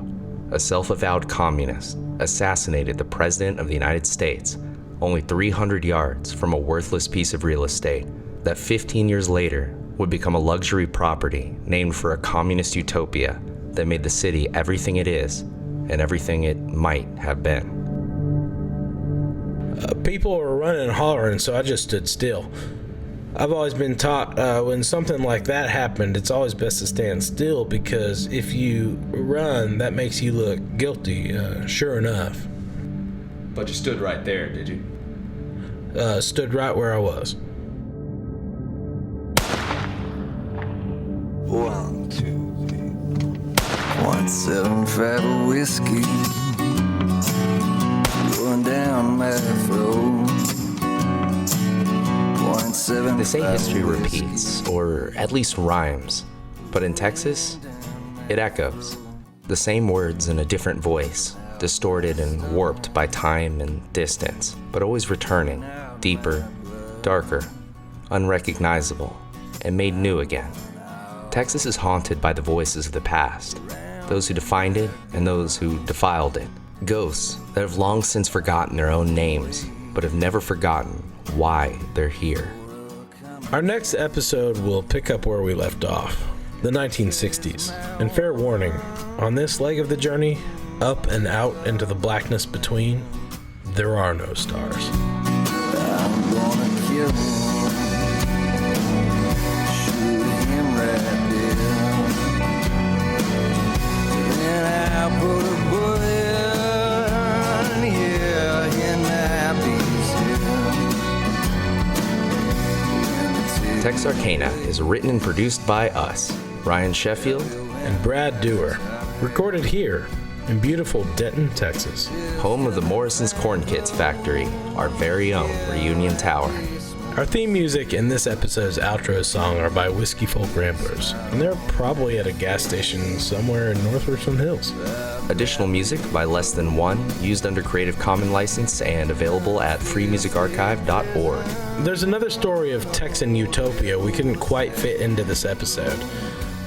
a self-avowed communist assassinated the President of the United States only 300 yards from a worthless piece of real estate that 15 years later would become a luxury property named for a communist utopia that made the city everything it is and everything it might have been. People were running and hollering, so I just stood still. I've always been taught when something like that happened, it's always best to stand still, because if you run, that makes you look guilty, sure enough. But you stood right there, did you? Stood right where I was. 1, 2, 3. 175 of whiskey going down my throat. They say history repeats, or at least rhymes, but in Texas, it echoes. The same words in a different voice, distorted and warped by time and distance, but always returning, deeper, darker, unrecognizable, and made new again. Texas is haunted by the voices of the past, those who defined it and those who defiled it. Ghosts that have long since forgotten their own names, but have never forgotten why they're here. Our next episode will pick up where we left off, the 1960s. And fair warning, on this leg of the journey, up and out into the blackness between, there are no stars. I'm gonna kill him, shoot him right there, and I'll put a bullet, in my beast. TEX ARCANA is written and produced by us, Ryan Sheffield And Brad Dewar, recorded here in beautiful Denton, Texas. home of the Morrison's Corn Kids Factory, our very own Reunion Tower. Our theme music and this episode's outro song are by Whiskey Folk Ramblers, and they're probably at a gas station somewhere in North Richland Hills. Additional music by Less Than One, used under Creative Commons license and available at freemusicarchive.org. There's another story of Texan utopia we couldn't quite fit into this episode,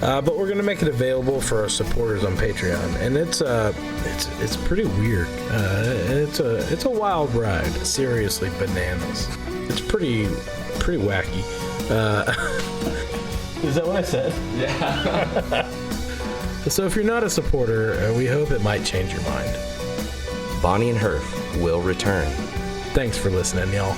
but we're gonna make it available for our supporters on Patreon, and it's pretty weird. It's a wild ride, seriously bananas. It's pretty wacky. Is that what I said? Yeah. So if you're not a supporter, we hope it might change your mind. Bonnie and Herf will return. Thanks for listening, y'all.